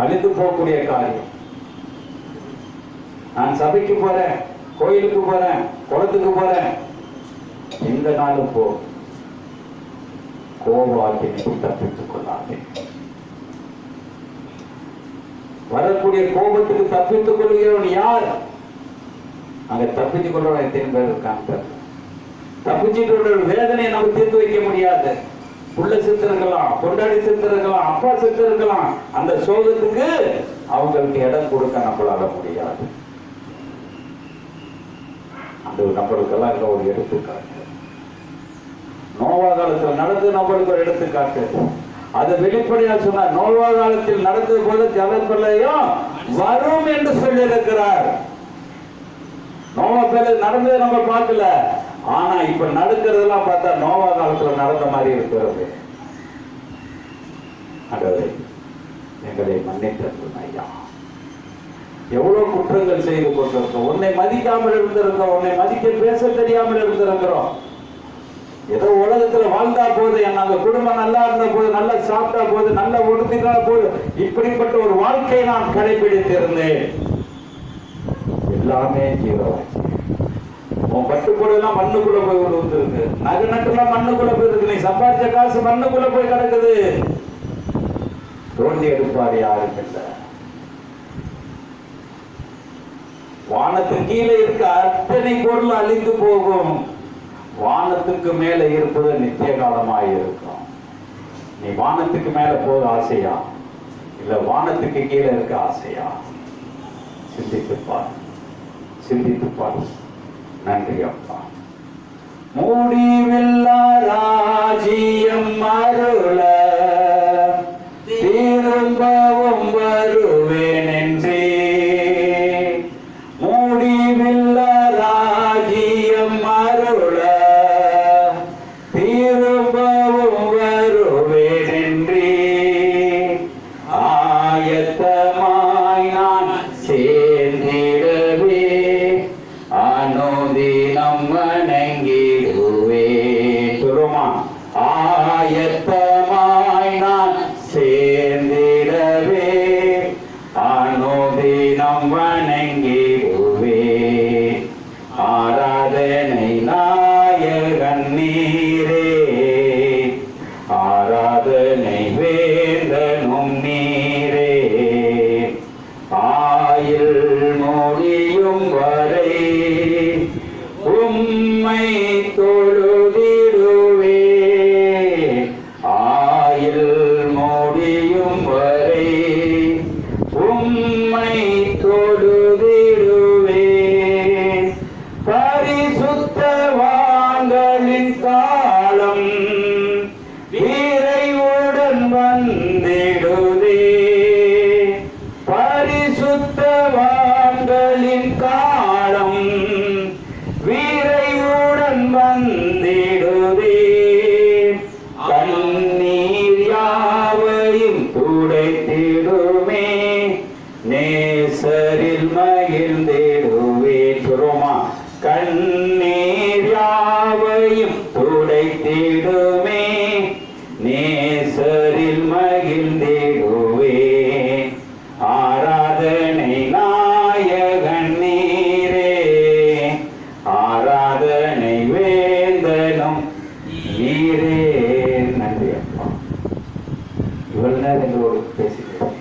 அழிந்து போகக்கூடிய காரியம். நான் சபைக்கு போறேன், கோயிலுக்கு போறேன், குளத்துக்கு போறேன், எந்த நாளும் போ, கோபாக்கினை தப்பித்துக் கொள்ளாதே. வரக்கூடிய கோபத்துக்கு தப்பித்துக் கொள்கிறவன் யார்? அங்க தப்பித்துக் கொள்றவன் எத்தனை பேர் இருக்காங்க? தப்பிச்சுட்டு வேதனையை நம்ம தீர்த்து வைக்க முடியாது. புள்ள செத்து இருக்கலாம், கொண்டாடி செத்து இருக்கலாம், அப்பா செத்து இருக்கலாம். அந்த சோகத்துக்கு அவங்களுக்கு இடம் கொடுக்க நம்மளால முடியாது. அந்த நம்மளுக்கெல்லாம் இருக்க ஒரு எடுத்துக்காட்டு. நோவா காலத்தில் நடந்து நம்மளுக்கு ஒரு எடுத்துக்காட்டு. அது வெளிப்படையா சொன்னா, நோவா காலத்தில் நடந்தது போல ஜலப்பிரளயம் வரும் என்று சொல்லி இருக்கிறார். நோவா பேரு நடந்ததை நம்ம பார்க்கல, ஆனா இப்ப நடக்கிறதெல்லாம் பார்த்தா நோவா காலத்துல நடந்த மாதிரி இருக்கிறது. ஆண்டவரே, எங்களை மன்னித்தருளும் ஐயா. எவ்வளவு குற்றங்கள் செய்து கொண்டிருக்கோம். உன்னை மதிக்காமல் இருந்திருக்கிறோம், உன்னை மதிக்க பேச தெரியாமல் இருந்திருக்கிறோம். ஏதோ உலகத்துல வாழ்ந்தா போது, நாங்க குடும்பம் நல்லா இருந்த போது, நல்லா சாப்பிட்டா போது, நல்லா ஒடுத்தினா போது, இப்படிப்பட்ட ஒரு வாழ்க்கையை நான் கடைபிடித்திருந்தேன். எல்லாமே ஜீவராசி. உன் பட்டுக்கூட எல்லாம் மண்ணுக்குள்ள போய் விழுந்துருக்கு, நகை நட்டுலாம் மண்ணுக்குள்ள போயிருக்கு, நீ சம்பாதிச்ச காசு மண்ணுக்குள்ள போய் கிடக்குது. தோண்டி எடுப்பார் யாரும் இல்லை. வானத்துக்கு கீழே இருக்க அத்தனை பொருள் அழிந்து போகும், வானத்துக்கு மேல இருப்பது நித்திய காலமாய் இருக்கும். நீ வானத்துக்கு மேல போக ஆசையா, இல்ல வானத்துக்கு கீழே இருக்க ஆசையா? சிந்தித்துப்பார், சிந்தித்துப்பார். நன்றி அப்பா. முடிவில்லா ராஜ்யம் அருள திரும்பவும் வருவேன் என்றே. முடிவில்லா ராஜ்யம் அருள திரும்பவும் வருவேன் என்றே. ஆயத்தமாய் நான் சேர்ந்திடவே அனுதினம் வணங்கிடுவே. சொல்லுமா, ஆயத்தமாய் நான் சேர்ந்திடவே அனுதினம் வணங்கிடுவே. ஆராதனை நாயகன் நீரே, ஆராதனை வேந்தனும் நீரே. ஆயுள் முடியும் வரை உம்மை தொழுதிடுவே. ஆயுள் முடியும் வரை உம்மை தொழுதிடுவே. பரிசுத்தவான்களின் காலம் விரைவுடன் வந்திடுதே. பரிசுத்தவான்களின் காலம் விரைவுடன் வந்திடுதே. கண்ணீர் யாவையும் துடைத்திடுமே, நேசரில் மகிழ்ந்திடுவே. சுருமா, கண்ணீர் யாவையும் துடைத்திடுமே, நேசரில் மகிழ்ந்திடுவே. ஆராதனை நாயகன் நீரே, ஆராதனை வேந்தனும் நீரே. நன்றி அப்பா. இவ்வளவு நேரம் எங்களோடு பேசுகிறேன்.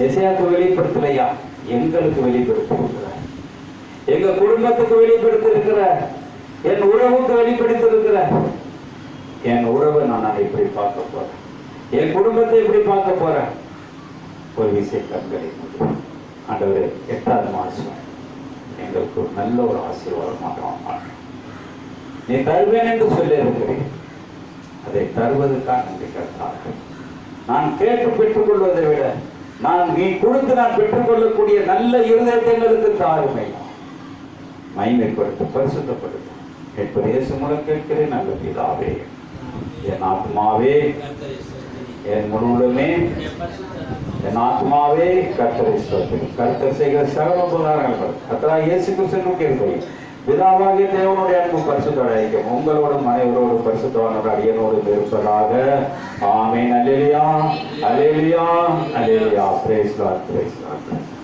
எசையாக்கு வெளிப்படுத்தலையா, எங்களுக்கு வெளிப்படுத்திருக்கிற, எங்க குடும்பத்துக்கு வெளிப்படுத்திருக்கிற, என் உறவுக்கு வெளிப்படுத்திருக்கிற. என் உறவை நான் எப்படி பார்க்க போறேன், என் குடும்பத்தை எப்படி பார்க்க போறேன்? ஒரு விஷயம் கண்களை மூடு. ஆண்டவரே, 8வது மாசம் எங்களுக்கு ஒரு நல்ல ஒரு ஆசீர்வாதமாக நீ தருவேன் என்று சொல்லி இருக்கிறேன். அதை தருவதற்காக நன்றி கர்த்தாவே. நான் கேட்டு பெற்றுக் கொள்வதை விட நீ கொடுத்து நான் பெற்றுக்கொள்ளக்கூடிய நல்ல இருதயத்தை எங்களுக்கு தாருமை. மகிமைப்படுத்த, பரிசுத்தப்படுத்த என்பது இயேசு மூலம் கேட்கிறேன் நல்ல பிதாவே. என் ஆத்மாவே, என் முழுவதுமே, என் ஆத்மாவே கர்த்தரை ஸ்தோத்திரி. கர்த்தர் செய்கிற சகல உபகாரங்கள் கர்த்தராகிய இயேசு கிறிஸ்துவின் கிருபை, பிதாவாகிய தேவனுடைய அன்பு பரிசுத்த ஐக்கியம் உங்களோடும் அனைவரோடும் பரிசுத்தவானோடு அடியனோடு இருப்பதாக. Amen. Hallelujah, hallelujah, hallelujah. Praise lord, praise Lord.